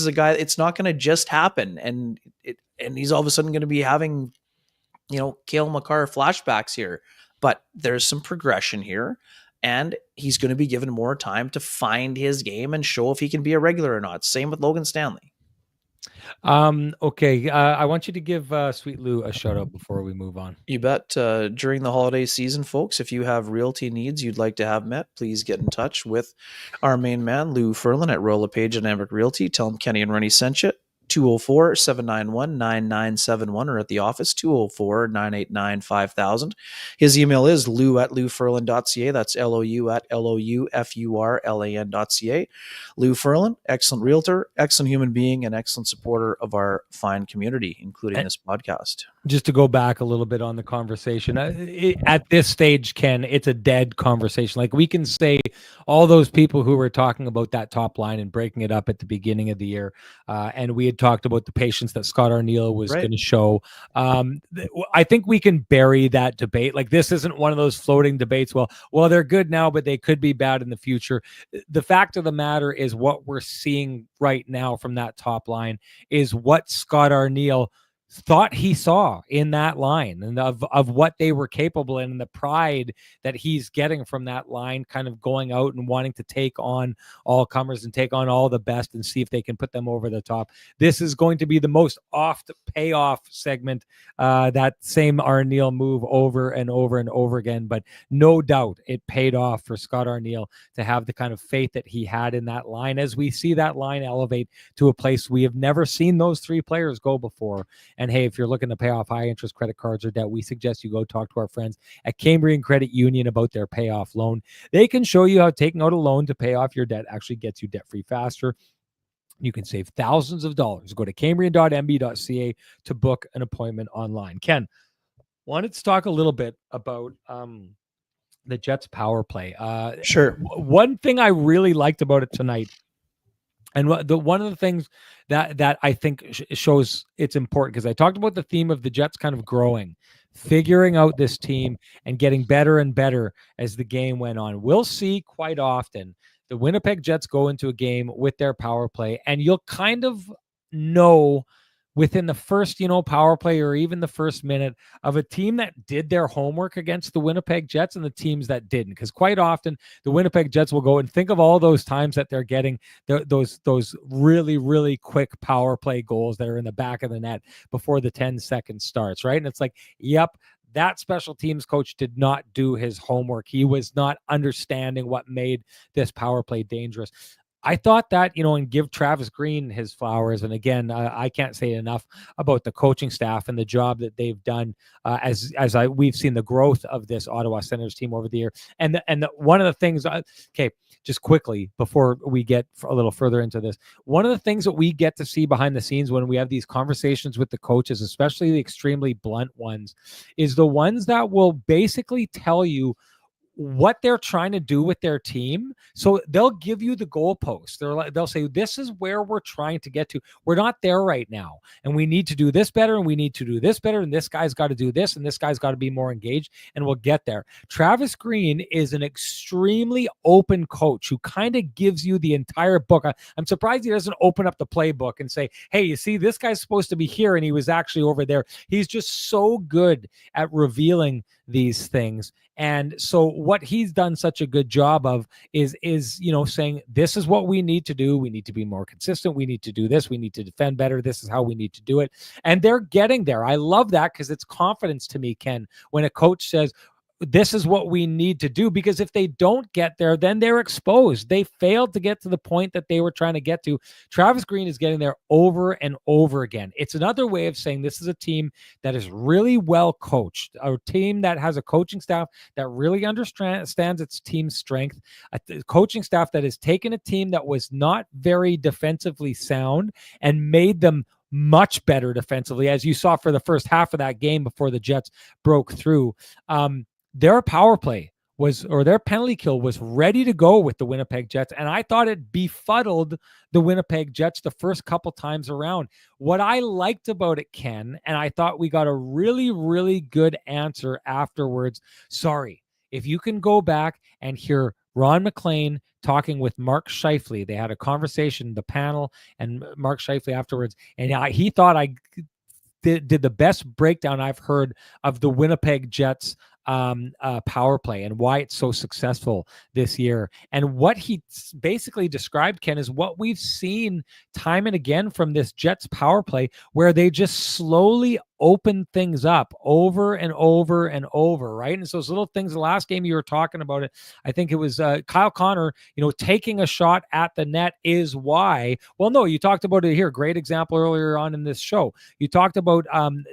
a guy. It's not going to just happen, and he's all of a sudden going to be having, Cale Makar flashbacks here. But there's some progression here, and he's going to be given more time to find his game and show if he can be a regular or not. Same with Logan Stanley. Okay. I want you to give Sweet Lou a shout out before we move on. You bet. During the holiday season, folks, if you have realty needs you'd like to have met, please get in touch with our main man, Lou Ferlin at Royal LePage Dynamic Realty. Tell him Kenny and Renny sent you. 204-791-9971 or at the office 204-989-5000. His email is lou@louferlin.ca. That's LOU@LOUFURLAN.ca. Lou Ferlin, excellent realtor, excellent human being, and excellent supporter of our fine community, including this podcast. Just to go back a little bit on the conversation, at this stage, Ken, it's a dead conversation. Like we can say all those people who were talking about that top line and breaking it up at the beginning of the year, and we had talked about the patience that Scott Arniel was going to show. I think we can bury that debate. Like this isn't one of those floating debates. Well, they're good now, but they could be bad in the future. The fact of the matter is what we're seeing right now from that top line is what Scott Arniel thought he saw in that line, and of what they were capable in, and the pride that he's getting from that line, kind of going out and wanting to take on all comers and take on all the best and see if they can put them over the top. This is going to be the most oft payoff segment, that same Arniel move over and over and over again, but no doubt it paid off for Scott Arniel to have the kind of faith that he had in that line, as we see that line elevate to a place we have never seen those three players go before. And hey, if you're looking to pay off high interest credit cards or debt, we suggest you go talk to our friends at Cambrian Credit Union about their payoff loan. They can show you how taking out a loan to pay off your debt actually gets you debt free faster. You can save thousands of dollars. Go to cambrian.mb.ca to book an appointment online. Ken, wanted to talk a little bit about the Jets power play. Sure. One thing I really liked about it tonight, and one of the things that I think shows it's important, because I talked about the theme of the Jets kind of growing, figuring out this team and getting better and better as the game went on. We'll see quite often the Winnipeg Jets go into a game with their power play, and you'll kind of know within the first, power play or even the first minute of a team that did their homework against the Winnipeg Jets and the teams that didn't. Because quite often the Winnipeg Jets will go and think of all those times that they're getting those really, really quick power play goals that are in the back of the net before the 10 seconds starts, right? And it's like, yep, that special teams coach did not do his homework. He was not understanding what made this power play dangerous. I thought that, and give Travis Green his flowers. And again, I can't say enough about the coaching staff and the job that they've done we've seen the growth of this Ottawa Senators team over the year. And one of the things, just quickly before we get a little further into this, one of the things that we get to see behind the scenes when we have these conversations with the coaches, especially the extremely blunt ones, is the ones that will basically tell you what they're trying to do with their team. So they'll give you the goalposts. They'll say, this is where we're trying to get to. We're not there right now, and we need to do this better, and we need to do this better, and this guy's got to do this, and this guy's got to be more engaged, and we'll get there. Travis Green is an extremely open coach who kind of gives you the entire book. I'm surprised he doesn't open up the playbook and say, hey, you see, this guy's supposed to be here, and he was actually over there. He's just so good at revealing these things. And so what he's done such a good job of is saying, this is what we need to do. We need to be more consistent. We need to do this. We need to defend better. This is how we need to do it. And they're getting there. I love that, because it's confidence to me, Ken, when a coach says, this is what we need to do, because if they don't get there, then they're exposed. They failed to get to the point that they were trying to get to. Travis Green is getting there over and over again. It's another way of saying this is a team that is really well coached, a team that has a coaching staff that really understands its team's strength, a coaching staff that has taken a team that was not very defensively sound and made them much better defensively, as you saw for the first half of that game before the Jets broke through. Their power play their penalty kill was ready to go with the Winnipeg Jets. And I thought it befuddled the Winnipeg Jets the first couple times around. What I liked about it, Ken, and I thought we got a really, really good answer afterwards. Sorry, if you can go back and hear Ron McLean talking with Mark Scheifele, they had a conversation, the panel and Mark Scheifele afterwards, and he thought I did the best breakdown I've heard of the Winnipeg Jets power play and why it's so successful this year. And what he basically described, Ken, is what we've seen time and again from this Jets power play, where they just slowly open things up over and over and over, right? And it's those little things. The last game you were talking about it, I think it was Kyle Connor, taking a shot at the net is why. Well, no, you talked about it here. Great example earlier on in this show. You talked about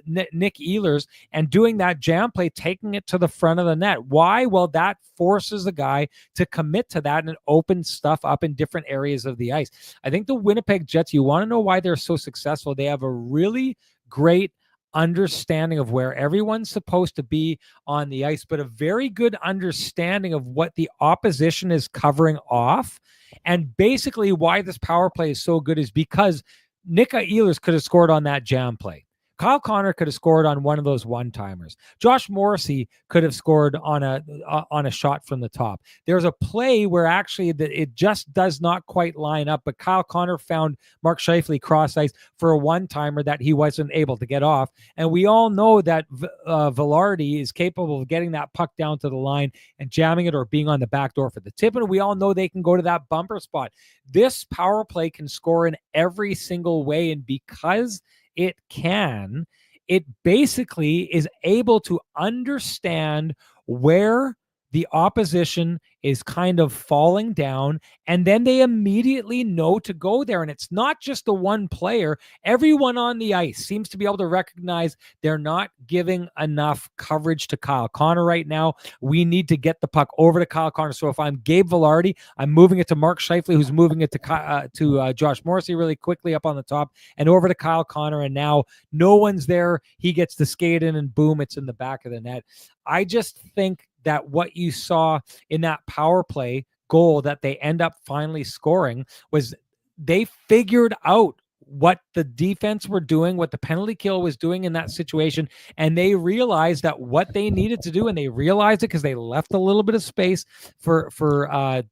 Nick Ehlers and doing that jam play, taking it to the front of the net. Why? Well, that forces the guy to commit to that and open stuff up in different areas of the ice. I think the Winnipeg Jets, you want to know why they're so successful? They have a really great understanding of where everyone's supposed to be on the ice, but a very good understanding of what the opposition is covering off. And basically why this power play is so good is because Nick Ehlers could have scored on that jam play. Kyle Connor could have scored on one of those one-timers. Josh Morrissey could have scored on a shot from the top. There's a play where actually it just does not quite line up, but Kyle Connor found Mark Scheifele cross ice for a one-timer that he wasn't able to get off. And we all know that Vilardi is capable of getting that puck down to the line and jamming it or being on the back door for the tip. And we all know they can go to that bumper spot. This power play can score in every single way. And because it can, it basically is able to understand where the opposition is kind of falling down, and then they immediately know to go there. And it's not just the one player. Everyone on the ice seems to be able to recognize they're not giving enough coverage to Kyle Connor right now. We need to get the puck over to Kyle Connor. So if I'm Gabe Vilardi, I'm moving it to Mark Scheifele, who's moving it to Josh Morrissey really quickly up on the top and over to Kyle Connor. And now no one's there. He gets to skate in and boom, it's in the back of the net. I just think that what you saw in that power play goal that they end up finally scoring was they figured out what the defense were doing, what the penalty kill was doing in that situation, and they realized that what they needed to do, and they realized it because they left a little bit of space for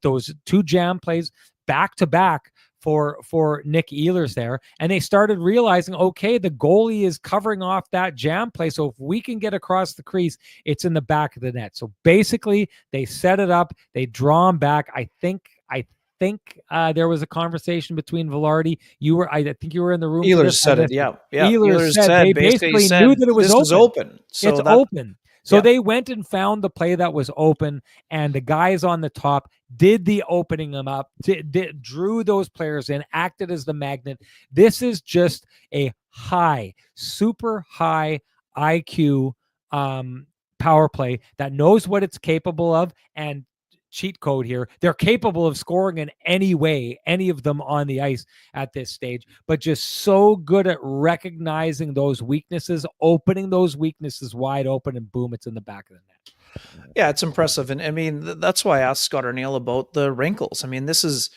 those two jam plays back to back for Nick Ehlers there. And they started realizing, okay, the goalie is covering off that jam play. So if we can get across the crease, it's in the back of the net. So basically they set it up, they draw him back. I think there was a conversation between Vilardi. I think you were in the room. Ehlers said it. Yeah. Ehlers said they basically knew that it was open. So it's open. So they went and found the play that was open, and the guys on the top did the opening them up, drew those players in, acted as the magnet. This is just a super high IQ power play that knows what it's capable of. And cheat code here, they're capable of scoring in any way, any of them on the ice at this stage, but just so good at recognizing those weaknesses, opening those weaknesses wide open, and boom, it's in the back of the net. Yeah, it's impressive. And I mean, that's why I asked Scott Arniel about the wrinkles. I mean, this is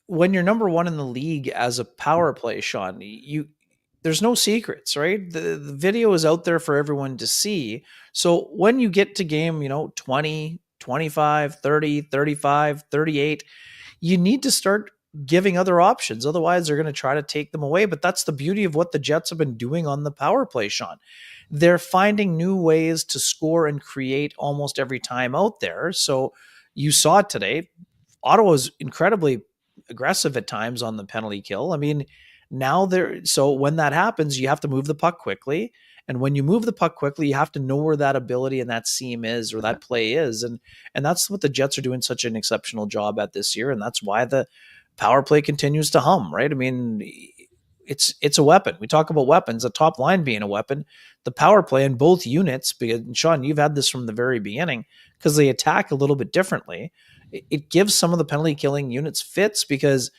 when you're number one in the league as a power play, Sean, there's no secrets, right? The video is out there for everyone to see. So when you get to game, 20, 25, 30, 35, 38, you need to start giving other options. Otherwise, they're going to try to take them away. But that's the beauty of what the Jets have been doing on the power play, Sean. They're finding new ways to score and create almost every time out there. So you saw it today. Ottawa's incredibly aggressive at times on the penalty kill. I mean, so when that happens, you have to move the puck quickly. And when you move the puck quickly, you have to know where that ability and that seam is, or that play is. And that's what the Jets are doing such an exceptional job at this year. And that's why the power play continues to hum, right? I mean, it's a weapon. We talk about weapons, the top line being a weapon, the power play in both units, because Sean, you've had this from the very beginning, because they attack a little bit differently. It gives some of the penalty killing units fits because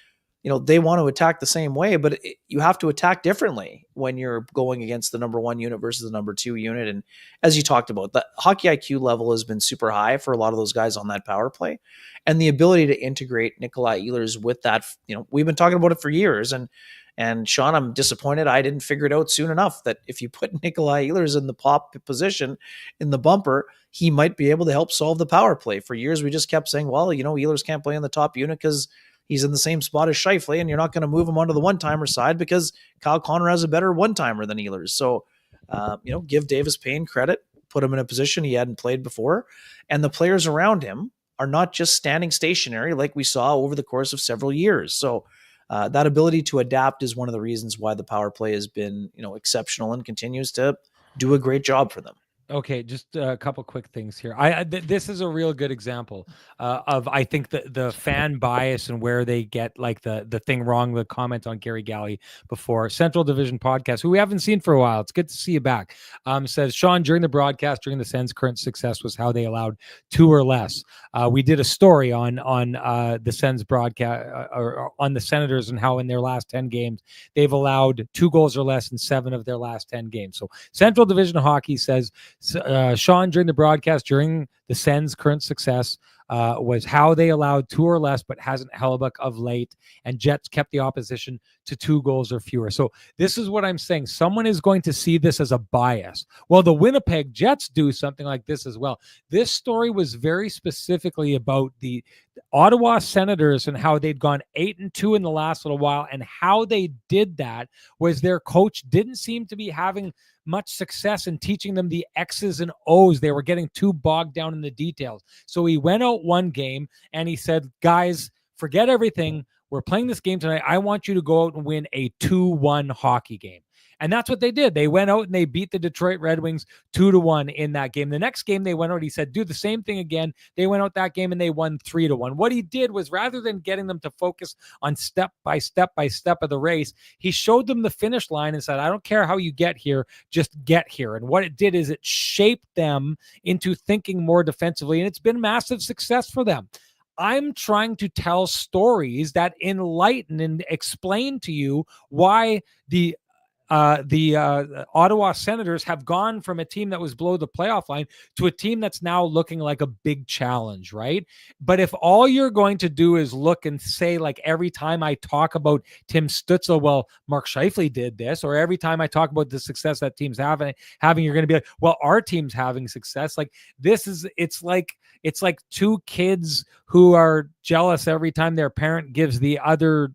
they want to attack the same way, but you have to attack differently when you're going against the number 1 unit versus the number 2 unit. And as you talked about, the hockey IQ level has been super high for a lot of those guys on that power play, and the ability to integrate Nikolai Ehlers with that, we've been talking about it for years. And Sean, I'm disappointed I didn't figure it out soon enough that if you put Nikolai Ehlers in the pop position in the bumper, he might be able to help solve the power play. For years, we just kept saying, well, Ehlers can't play in the top unit because he's in the same spot as Scheifele, and you're not going to move him onto the one-timer side because Kyle Connor has a better one-timer than Ehlers. So, give Davis Payne credit, put him in a position he hadn't played before, and the players around him are not just standing stationary like we saw over the course of several years. So, that ability to adapt is one of the reasons why the power play has been, exceptional and continues to do a great job for them. Okay, just a couple quick things here. This is a real good example of, I think, the fan bias and where they get like the thing wrong. The comment on Gary Galley before Central Division podcast, who we haven't seen for a while. It's good to see you back. Says Sean, during the broadcast, during the Sens' current success was how they allowed 2 or less. We did a story on the Sens broadcast or on the Senators and how in their last 10 games they've allowed 2 goals or less in 7 of their last 10 games. So Central Division Hockey says, Sean, during the broadcast, during the Sens' current success, was how they allowed 2 or less, but hasn't Hellebuyck of late, and Jets kept the opposition to 2 goals or fewer. So this is what I'm saying. Someone is going to see this as a bias. Well, the Winnipeg Jets do something like this as well. This story was very specifically about the Ottawa Senators and how they'd gone 8-2 in the last little while, and how they did that was their coach didn't seem to be having much success in teaching them the X's and O's. They were getting too bogged down in the details. So he went out one game and he said, guys, forget everything. We're playing this game tonight. I want you to go out and win a 2-1 hockey game. And that's what they did. They went out and they beat the Detroit Red Wings 2-1 in that game. The next game they went out, he said, do the same thing again. They went out that game and they won 3-1. What he did was, rather than getting them to focus on step by step of the race, he showed them the finish line and said, I don't care how you get here, just get here. And what it did is it shaped them into thinking more defensively, and it's been massive success for them. I'm trying to tell stories that enlighten and explain to you why the Ottawa Senators have gone from a team that was below the playoff line to a team that's now looking like a big challenge, right? But if all you're going to do is look and say, like, every time I talk about Tim Stützle, well, Mark Scheifele did this, or every time I talk about the success that team's having, you're going to be like, well, our team's having success. Like, it's like 2 kids who are jealous every time their parent gives the other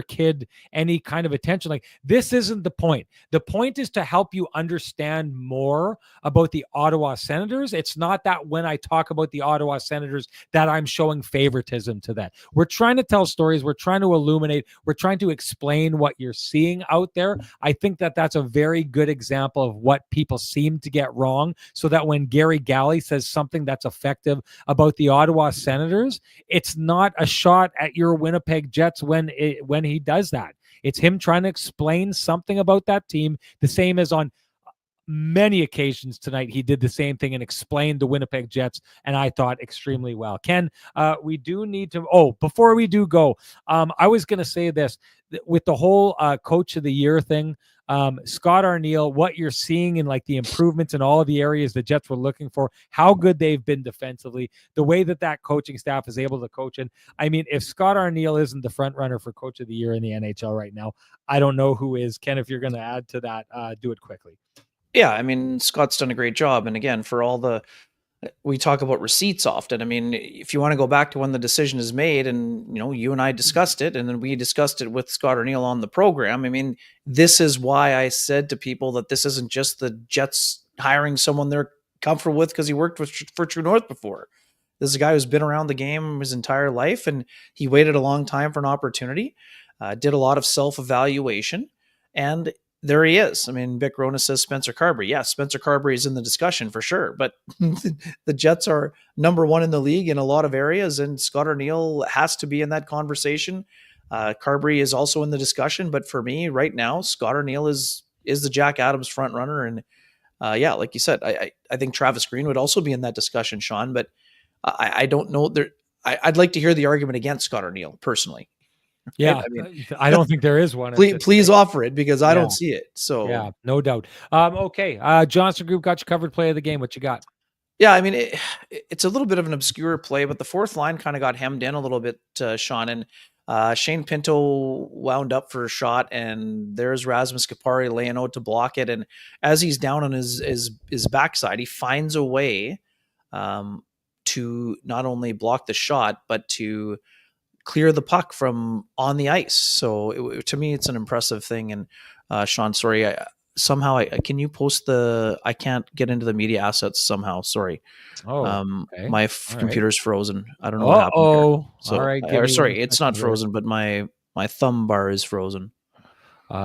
kid any kind of attention. Like, this isn't the point. The point is to help you understand more about the Ottawa Senators. It's not that when I talk about the Ottawa Senators that I'm showing favoritism to that. We're trying to tell stories. We're trying to illuminate. We're trying to explain what you're seeing out there. I think that that's a very good example of what people seem to get wrong, so that when Gary Galley says something that's effective about the Ottawa Senators, it's not a shot at your Winnipeg Jets when he does that. It's him trying to explain something about that team, the same as on many occasions tonight he did the same thing and explained the Winnipeg Jets, and I thought extremely well. Ken, we do need to, before we do go, I was going to say this, with the whole coach of the year thing, Scott Arniel, what you're seeing in like the improvements in all of the areas the Jets were looking for, how good they've been defensively, the way that coaching staff is able to coach. And I mean, if Scott Arniel isn't the front runner for coach of the year in the NHL right now, I don't know who is. Ken, if you're going to add to that, do it quickly. Yeah, I mean, Scott's done a great job. And again, for all we talk about receipts often. I mean, if you want to go back to when the decision is made, and, you and I discussed it, and then we discussed it with Scott Arniel on the program. I mean, this is why I said to people that this isn't just the Jets hiring someone they're comfortable with because he worked for True North before. This is a guy who's been around the game his entire life, and he waited a long time for an opportunity, did a lot of self-evaluation, and there he is. I mean, Vic Rona says Spencer Carberry. Yeah, Spencer Carberry is in the discussion for sure, but the Jets are number 1 in the league in a lot of areas, and Scott Arniel has to be in that conversation. Carberry is also in the discussion, but for me right now, Scott Arniel is the Jack Adams front runner. And like you said, I think Travis Green would also be in that discussion, Sean, but I don't know. I'd like to hear the argument against Scott Arniel personally. Yeah, I mean, I don't think there is one. please offer it because I Yeah. don't see it. So Yeah, no doubt. Okay, Johnson Group got you covered. Play of the game. What you got? yeah, I mean, it's a little bit of an obscure play, but the fourth line kind of got hemmed in a little bit, Sean. And Shane Pinto wound up for a shot, and there's Rasmus Kapari laying out to block it. And as he's down on his backside, he finds a way to not only block the shot, but to clear the puck from on the ice. So to me, it's an impressive thing. And Sean, sorry, can you post I can't get into the media assets somehow. Sorry. Okay. My All computer's frozen. I don't know what happened here. All So, right. sorry, it's not frozen, but my thumb bar is frozen.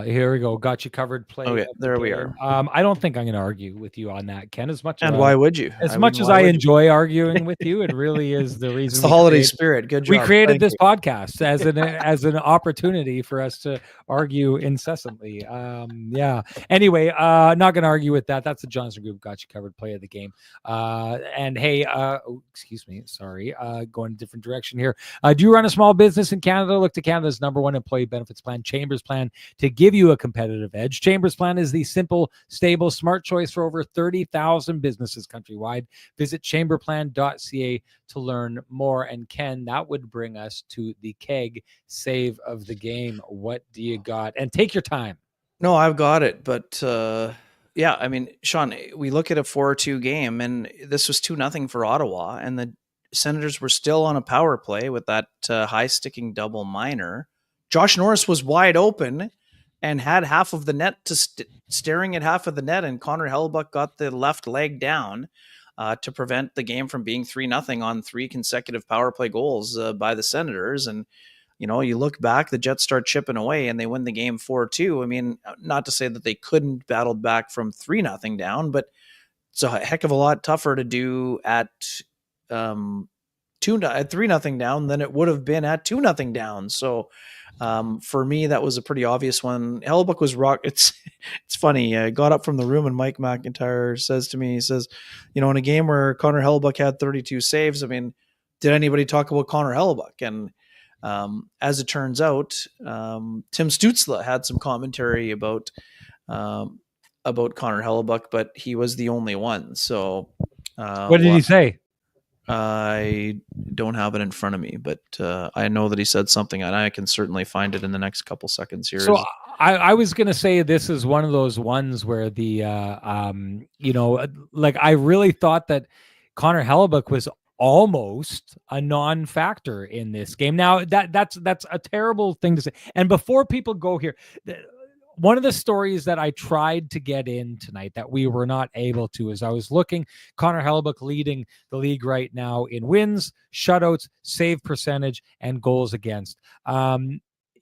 Here we go. Got you covered. Play. Okay, there we are. I don't think I'm going to argue with you on that, Ken. As much and why would you? As much as I enjoy arguing with you, it really is the reason. It's the holiday spirit. Good job. We created this podcast as an opportunity for us to argue incessantly. Yeah. Anyway, not going to argue with that. That's the Johnson Group got you covered. Play of the game. And hey, excuse me. Sorry. Going a different direction here. Do you run a small business in Canada? Look to Canada's #1 employee benefits plan, Chambers Plan, to give you a competitive edge. Chambers Plan is the simple, stable, smart choice for over 30,000 businesses countrywide. Visit chamberplan.ca to learn more. And Ken, that would bring us to the keg save of the game. What do you got? And take your time. No, I've got it. But yeah, I mean, Sean, we look at a 4-2 game, and this was 2-0 for Ottawa, and the Senators were still on a power play with that high sticking double minor. Josh Norris was wide open and had half of the net staring at half of the net, and Connor Hellebuyck got the left leg down to prevent the game from being 3-0 on 3 consecutive power play goals by the Senators. And, you know, you look back, the Jets start chipping away and they win the game 4-2. I mean, not to say that they couldn't battle back from 3-0 down, but it's a heck of a lot tougher to do at 3-0 down than it would have been at 2-0 down. So, for me, that was a pretty obvious one. Hellebuyck was rock. It's funny. I got up from the room and Mike McIntyre says to me, he says, you know, in a game where Connor Hellebuyck had 32 saves, I mean, did anybody talk about Connor Hellebuyck? And as it turns out, Tim Stützle had some commentary about Connor Hellebuyck, but he was the only one. So what did he say? I don't have it in front of me, but I know that he said something, and I can certainly find it in the next couple seconds here. So I was going to say this is one of those ones where the, you know, like I really thought that Connor Hellebuyck was almost a non-factor in this game. Now that's a terrible thing to say. And before people go here, one of the stories that I tried to get in tonight that we were not able to is I was looking, Connor Hellebuyck leading the league right now in wins, shutouts, save percentage, and goals against.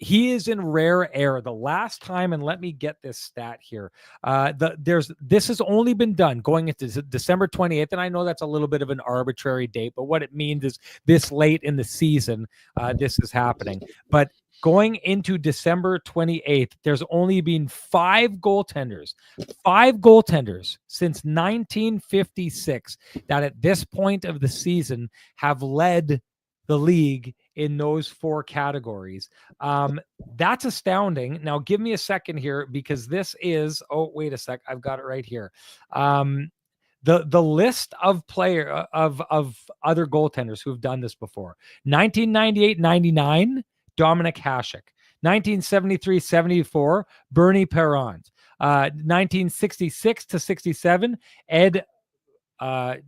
He is in rare air. The last time, and let me get this stat here. This has only been done going into December 28th, and I know that's a little bit of an arbitrary date, but what it means is this late in the season, this is happening. But going into December 28th, there's only been 5 goaltenders since 1956 that at this point of the season have led the league in those 4 categories. That's astounding. Now, give me a second here because this is, oh, wait a sec. I've got it right here. The list of of other goaltenders who have done this before. 1998-99, Dominic Hasek. 1973-74, Bernie Perron. 1966-67, Ed Giacomin.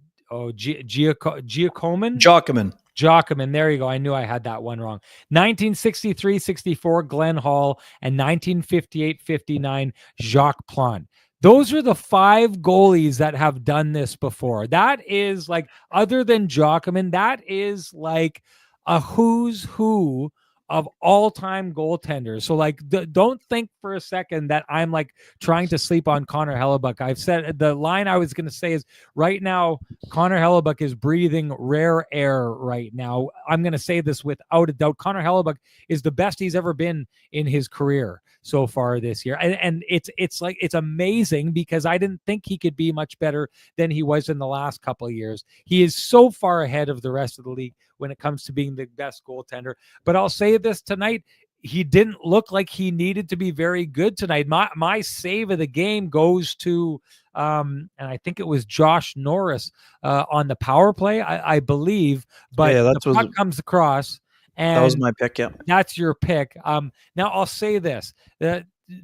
There you go. I knew I had that one wrong. 1963-64, Glenn Hall, and 1958-59, Jacques Plante. Those are the 5 goalies that have done this before. That is like, other than Giacomin, that is like a who's who of all-time goaltenders. So like, don't think for a second that I'm like trying to sleep on Connor Hellebuyck. I've said the line I was going to say is right now, Connor Hellebuyck is breathing rare air right now. I'm going to say this without a doubt. Connor Hellebuyck is the best he's ever been in his career so far this year. And it's like, it's amazing because I didn't think he could be much better than he was in the last couple of years. He is so far ahead of the rest of the league when it comes to being the best goaltender. But I'll say this tonight, he didn't look like he needed to be very good tonight. My save of the game goes to, and I think it was Josh Norris on the power play, I believe. But Yeah, the puck comes across, that was and my pick. Yeah, that's your pick. Now I'll say this: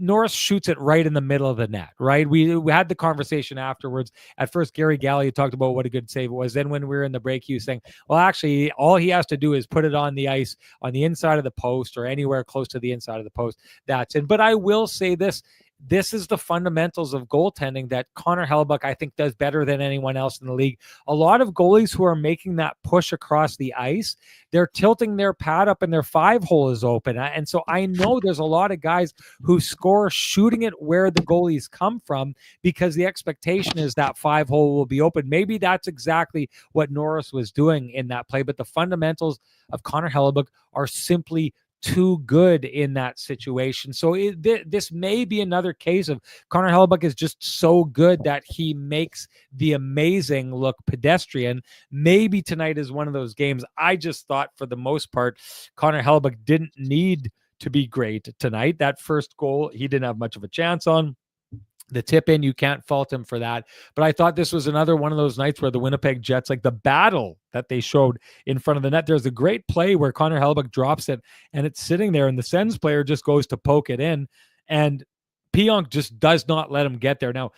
Norris shoots it right in the middle of the net. Right? We had the conversation afterwards. At first, Gary Galley talked about what a good save it was. Then when we were in the break, he was saying, "Well, actually, all he has to do is put it on the ice on the inside of the post or anywhere close to the inside of the post. That's it." But I will say this. This is the fundamentals of goaltending that Connor Hellebuyck, I think, does better than anyone else in the league. A lot of goalies who are making that push across the ice, they're tilting their pad up and their 5-hole is open. And so I know there's a lot of guys who score shooting it where the goalies come from because the expectation is that 5-hole will be open. Maybe that's exactly what Norris was doing in that play, but the fundamentals of Connor Hellebuyck are simply too good in that situation. So this may be another case of Connor Hellebuyck is just so good that he makes the amazing look pedestrian. Maybe tonight is one of those games. I just thought for the most part, Connor Hellebuyck didn't need to be great tonight. That first goal, he didn't have much of a chance on. The tip in, you can't fault him for that. But I thought this was another one of those nights where the Winnipeg Jets, like the battle that they showed in front of the net, there's a great play where Connor Hellebuyck drops it and it's sitting there and the Sens player just goes to poke it in and Pionk just does not let him get there. Now,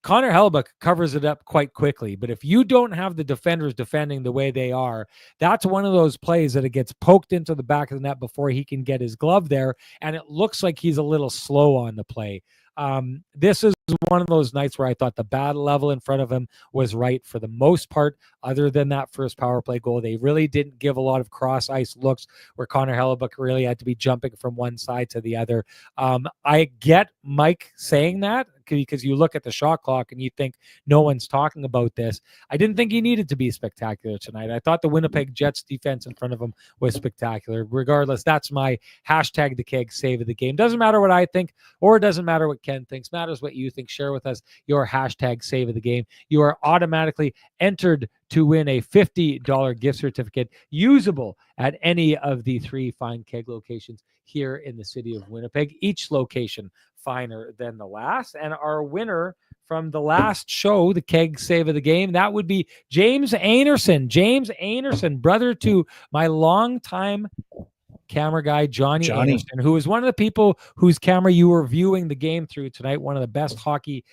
Connor Hellebuyck covers it up quite quickly, but if you don't have the defenders defending the way they are, that's one of those plays that it gets poked into the back of the net before he can get his glove there, and it looks like he's a little slow on the play. This is one of those nights where I thought the battle level in front of him was right for the most part, other than that first power play goal. They really didn't give a lot of cross ice looks where Connor Hellebuyck really had to be jumping from one side to the other. I get Mike saying that because you look at the shot clock and you think no one's talking about this. I didn't think he needed to be spectacular tonight. I thought the Winnipeg Jets defense in front of him was spectacular. Regardless, that's my hashtag the keg save of the game. Doesn't matter what I think, or it doesn't matter what Ken thinks. Matters what you think. Share with us your hashtag save of the game. You are automatically entered to win a $50 gift certificate usable at any of the 3 fine keg locations here in the city of Winnipeg. Each location finer than the last. And our winner from the last show, the keg save of the game, that would be James Anderson. James Anderson, brother to my longtime camera guy, Johnny Anderson, who is one of the people whose camera you were viewing the game through tonight, one of the best hockey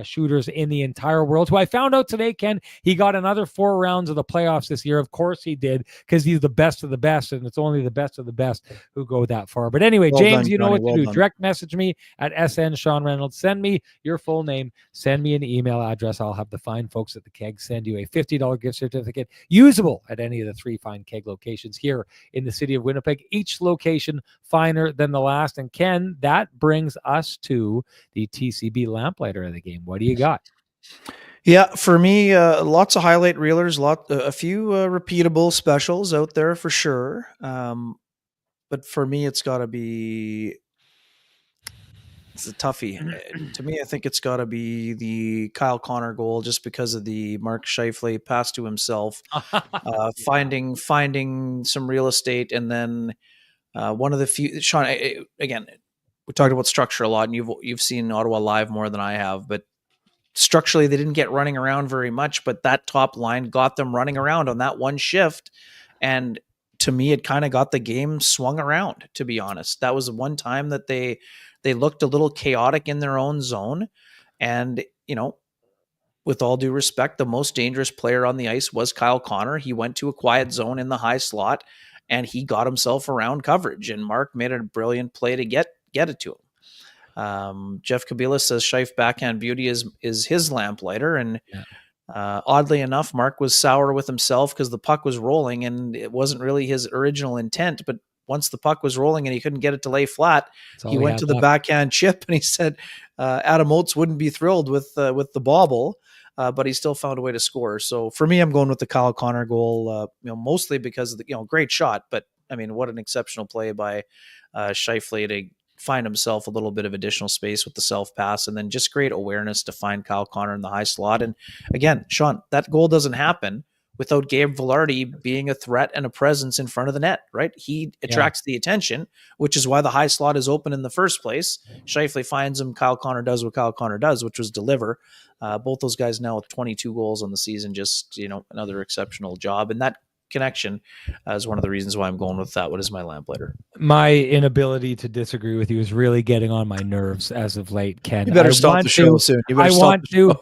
shooters in the entire world, who I found out today, Ken, he got another 4 rounds of the playoffs this year. Of course he did, because he's the best of the best, and it's only the best of the best who go that far. But anyway, well James, done, you know Johnny, what to do. Done. Direct message me at SN Sean Reynolds. Send me your full name. Send me an email address. I'll have the fine folks at the keg send you a $50 gift certificate usable at any of the 3 fine keg locations here in the city of Winnipeg. Each location finer than the last. And Ken, that brings us to the TCB Lamplighter of the game. What do you got? Yeah, for me, lots of highlight reelers, a few repeatable specials out there for sure. But for me, it's got to be. It's a toughie. To me, I think it's got to be the Kyle Connor goal, just because of the Mark Scheifele pass to himself, finding some real estate, and then one of the few. Sean, again, we talked about structure a lot, and you've seen Ottawa live more than I have, but structurally they didn't get running around very much. But that top line got them running around on that one shift, and to me, it kind of got the game swung around. To be honest, that was the one time that they looked a little chaotic in their own zone. And, with all due respect, the most dangerous player on the ice was Kyle Connor. He went to a quiet zone in the high slot and he got himself around coverage, and Mark made a brilliant play to get it to him. Jeff Kabila says Scheif backhand beauty is his lamplighter. And oddly enough, Mark was sour with himself because the puck was rolling and it wasn't really his original intent, but once the puck was rolling and he couldn't get it to lay flat, he went to the backhand chip, and he said Adam Oates wouldn't be thrilled with the bobble, but he still found a way to score. So for me, I'm going with the Kyle Connor goal, mostly because of the great shot, but I mean, what an exceptional play by Scheifele to find himself a little bit of additional space with the self pass, and then just great awareness to find Kyle Connor in the high slot. And again, Sean, that goal doesn't happen without Gabe Vilardi being a threat and a presence in front of the net, right? He attracts the attention, which is why the high slot is open in the first place. Scheifele finds him. Kyle Connor does what Kyle Connor does, which was deliver. Both those guys now with 22 goals on the season, just, another exceptional job. And that connection is one of the reasons why I'm going with that. What is my lamplighter? My inability to disagree with you is really getting on my nerves as of late, Ken. You better stop the show soon. I want to,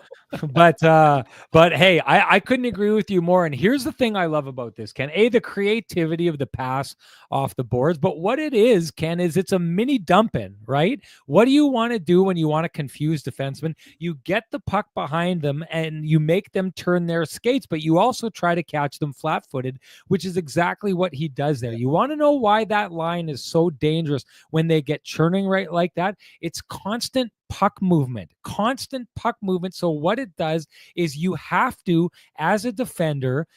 but hey, I couldn't agree with you more. And here's the thing I love about this, Ken. The creativity of the pass off the boards, but what it is, Ken, is it's a mini dump in, right? What do you want to do when you want to confuse defensemen? You get the puck behind them and you make them turn their skates, but you also try to catch them flat-footed, which is exactly what he does there. You want to know why that line is so dangerous when they get churning right like that? It's constant puck movement. So what it does is you have to, as a defender,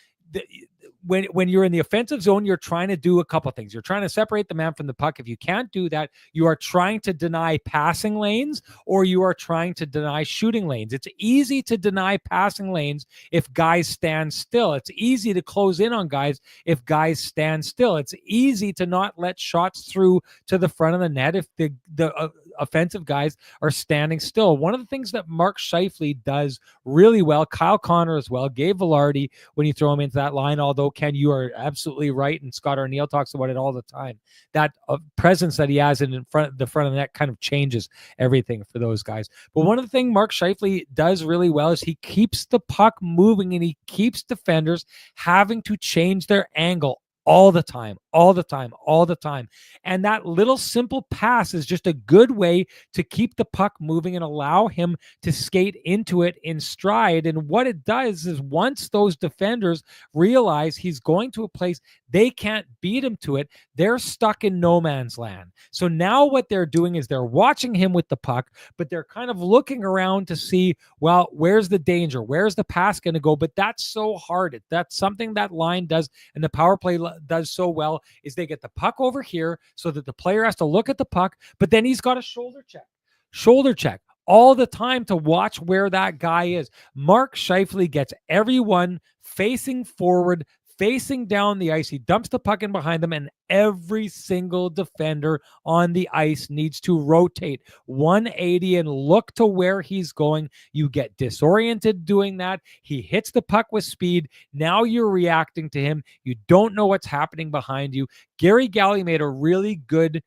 when you're in the offensive zone, you're trying to do a couple things. You're trying to separate the man from the puck. If you can't do that, you are trying to deny passing lanes, or you are trying to deny shooting lanes. It's easy to deny passing lanes if guys stand still. It's easy to close in on guys if guys stand still. It's easy to not let shots through to the front of the net if the offensive guys are standing still. One of the things that Mark Scheifele does really well, Kyle Connor as well, Gabe Vilardi, when you throw him into that line, although, Ken, you are absolutely right, and Scott Arneal talks about it all the time, that presence that he has in front of the net kind of changes everything for those guys. But one of the things Mark Scheifele does really well is he keeps the puck moving, and he keeps defenders having to change their angle all the time. And that little simple pass is just a good way to keep the puck moving and allow him to skate into it in stride. And what it does is once those defenders realize he's going to a place they can't beat him to it, they're stuck in no man's land. So now what they're doing is they're watching him with the puck, but they're kind of looking around to see, well, where's the danger? Where's the pass going to go? But that's so hard. That's something that line does, and the power play does so well, is they get the puck over here so that the player has to look at the puck, but then he's got a shoulder check all the time to watch where that guy is. Mark Scheifele gets everyone facing forward, facing down the ice. He dumps the puck in behind them, and every single defender on the ice needs to rotate 180 and look to where he's going. You get disoriented doing that. He hits the puck with speed. Now you're reacting to him. You don't know what's happening behind you. Gary Galley made a really good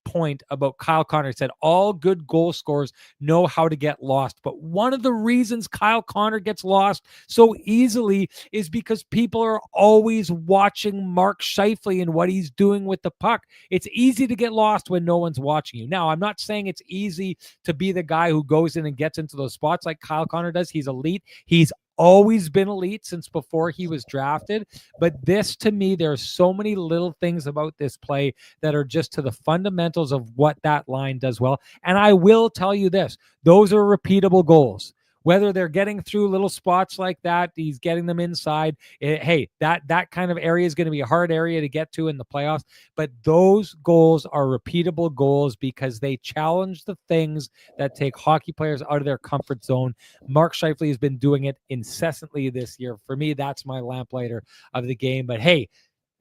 point about Kyle Connor. He said all good goal scorers know how to get lost, but one of the reasons Kyle Connor gets lost so easily is because people are always watching Mark Scheifele and what he's doing with the puck. It's easy to get lost when no one's watching you. Now, I'm not saying it's easy to be the guy who goes in and gets into those spots like Kyle Connor does. He's elite. He's always been elite since before he was drafted. But this, to me, there are so many little things about this play that are just to the fundamentals of what that line does well. And I will tell you this, those are repeatable goals. Whether they're getting through little spots like that, he's getting them inside. That kind of area is going to be a hard area to get to in the playoffs. But those goals are repeatable goals because they challenge the things that take hockey players out of their comfort zone. Mark Scheifele has been doing it incessantly this year. For me, that's my lamplighter of the game. But hey,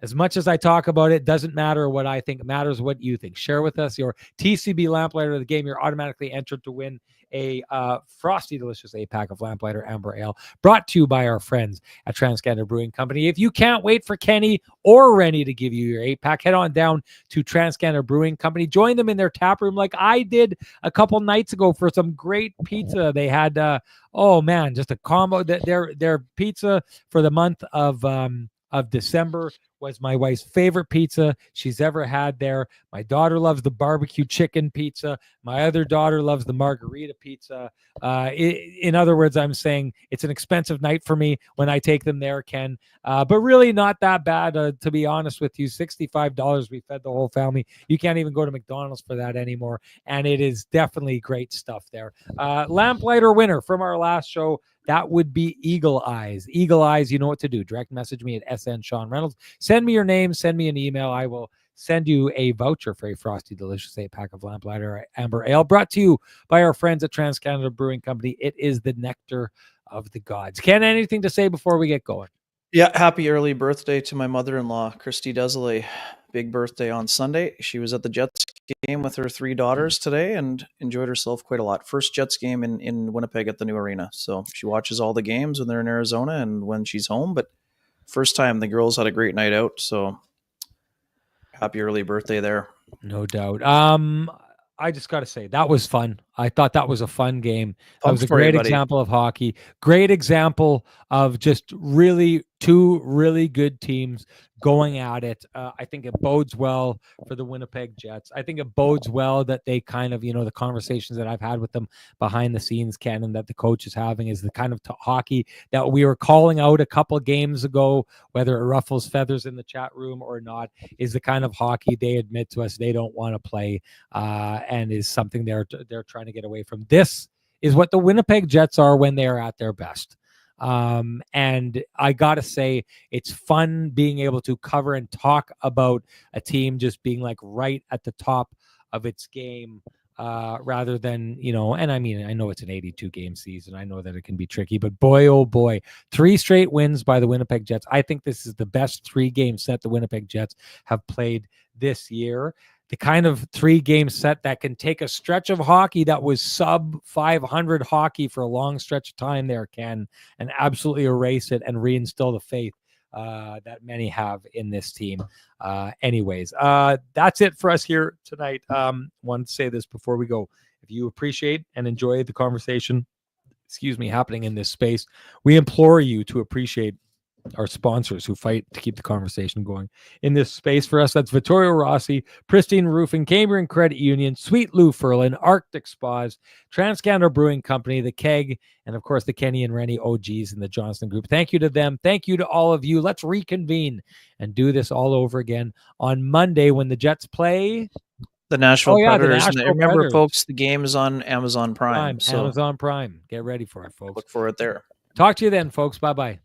as much as I talk about it, doesn't matter what I think. It matters what you think. Share with us your TCB Lamplighter of the game. You're automatically entered to win a frosty, delicious 8-pack of Lamplighter Amber Ale, brought to you by our friends at TransCanada Brewing Company. If you can't wait for Kenny or Renny to give you your 8-pack, head on down to TransCanada Brewing Company. Join them in their tap room like I did a couple nights ago for some great pizza. They had, just a combo. Their pizza for the month of December was my wife's favorite pizza she's ever had there. My daughter loves the barbecue chicken pizza. My other daughter loves the margarita pizza. In other words, I'm saying it's an expensive night for me when I take them there, Ken. But really not that bad, to be honest with you. $65, we fed the whole family. You can't even go to McDonald's for that anymore. And it is definitely great stuff there. Lamplighter winner from our last show, that would be Eagle Eyes. Eagle Eyes, you know what to do. Direct message me at SN Sean Reynolds. Send me your name. Send me an email. I will send you a voucher for a frosty, delicious 8-pack of Lamplighter Amber Ale, brought to you by our friends at TransCanada Brewing Company. It is the nectar of the gods. Ken, anything to say before we get going? Yeah, happy early birthday to my mother-in-law, Christy Desley. Big birthday on Sunday. She was at the Jets game with her 3 daughters today and enjoyed herself quite a lot. First Jets game in Winnipeg at the new arena. So she watches all the games when they're in Arizona and when she's home. But first time the girls had a great night out. So happy early birthday there. No doubt. I just got to say that was fun. I thought that was a fun game. That was a great example of hockey. Great example of just really 2 really good teams going at it. I think it bodes well for the Winnipeg Jets. I think it bodes well that they kind of, the conversations that I've had with them behind the scenes, Ken, and that the coach is having is the kind of hockey that we were calling out a couple games ago, whether it ruffles feathers in the chat room or not, is the kind of hockey they admit to us they don't want to play, and is something they're trying to get away from. This is what the Winnipeg Jets are when they are at their best. And I gotta say, it's fun being able to cover and talk about a team just being like right at the top of its game, rather than, and I mean, I know it's an 82 game season. I know that it can be tricky, but boy, oh boy, 3 straight wins by the Winnipeg Jets. I think this is the best 3-game set the Winnipeg Jets have played this year. The kind of 3-game set that can take a stretch of hockey that was sub 500 hockey for a long stretch of time there, Ken, and absolutely erase it and reinstill the faith that many have in this team. Anyways, that's it for us here tonight. Wanted to say this before we go. If you appreciate and enjoy the conversation, happening in this space, we implore you to appreciate our sponsors who fight to keep the conversation going in this space for us. That's Vittorio Rossi, Pristine Roofing, Cambrian Credit Union, Sweet Lou Furlan, Arctic Spas, TransCanada Brewing Company, The Keg, and of course the Kenny and Renny OGs in the Johnston Group. Thank you to them. Thank you to all of you. Let's reconvene and do this all over again on Monday when the Jets play the Nashville Predators. The Nashville remember, Predators. Folks, the game is on Amazon Prime. So Amazon Prime. Get ready for it, folks. Look for it there. Talk to you then, folks. Bye-bye.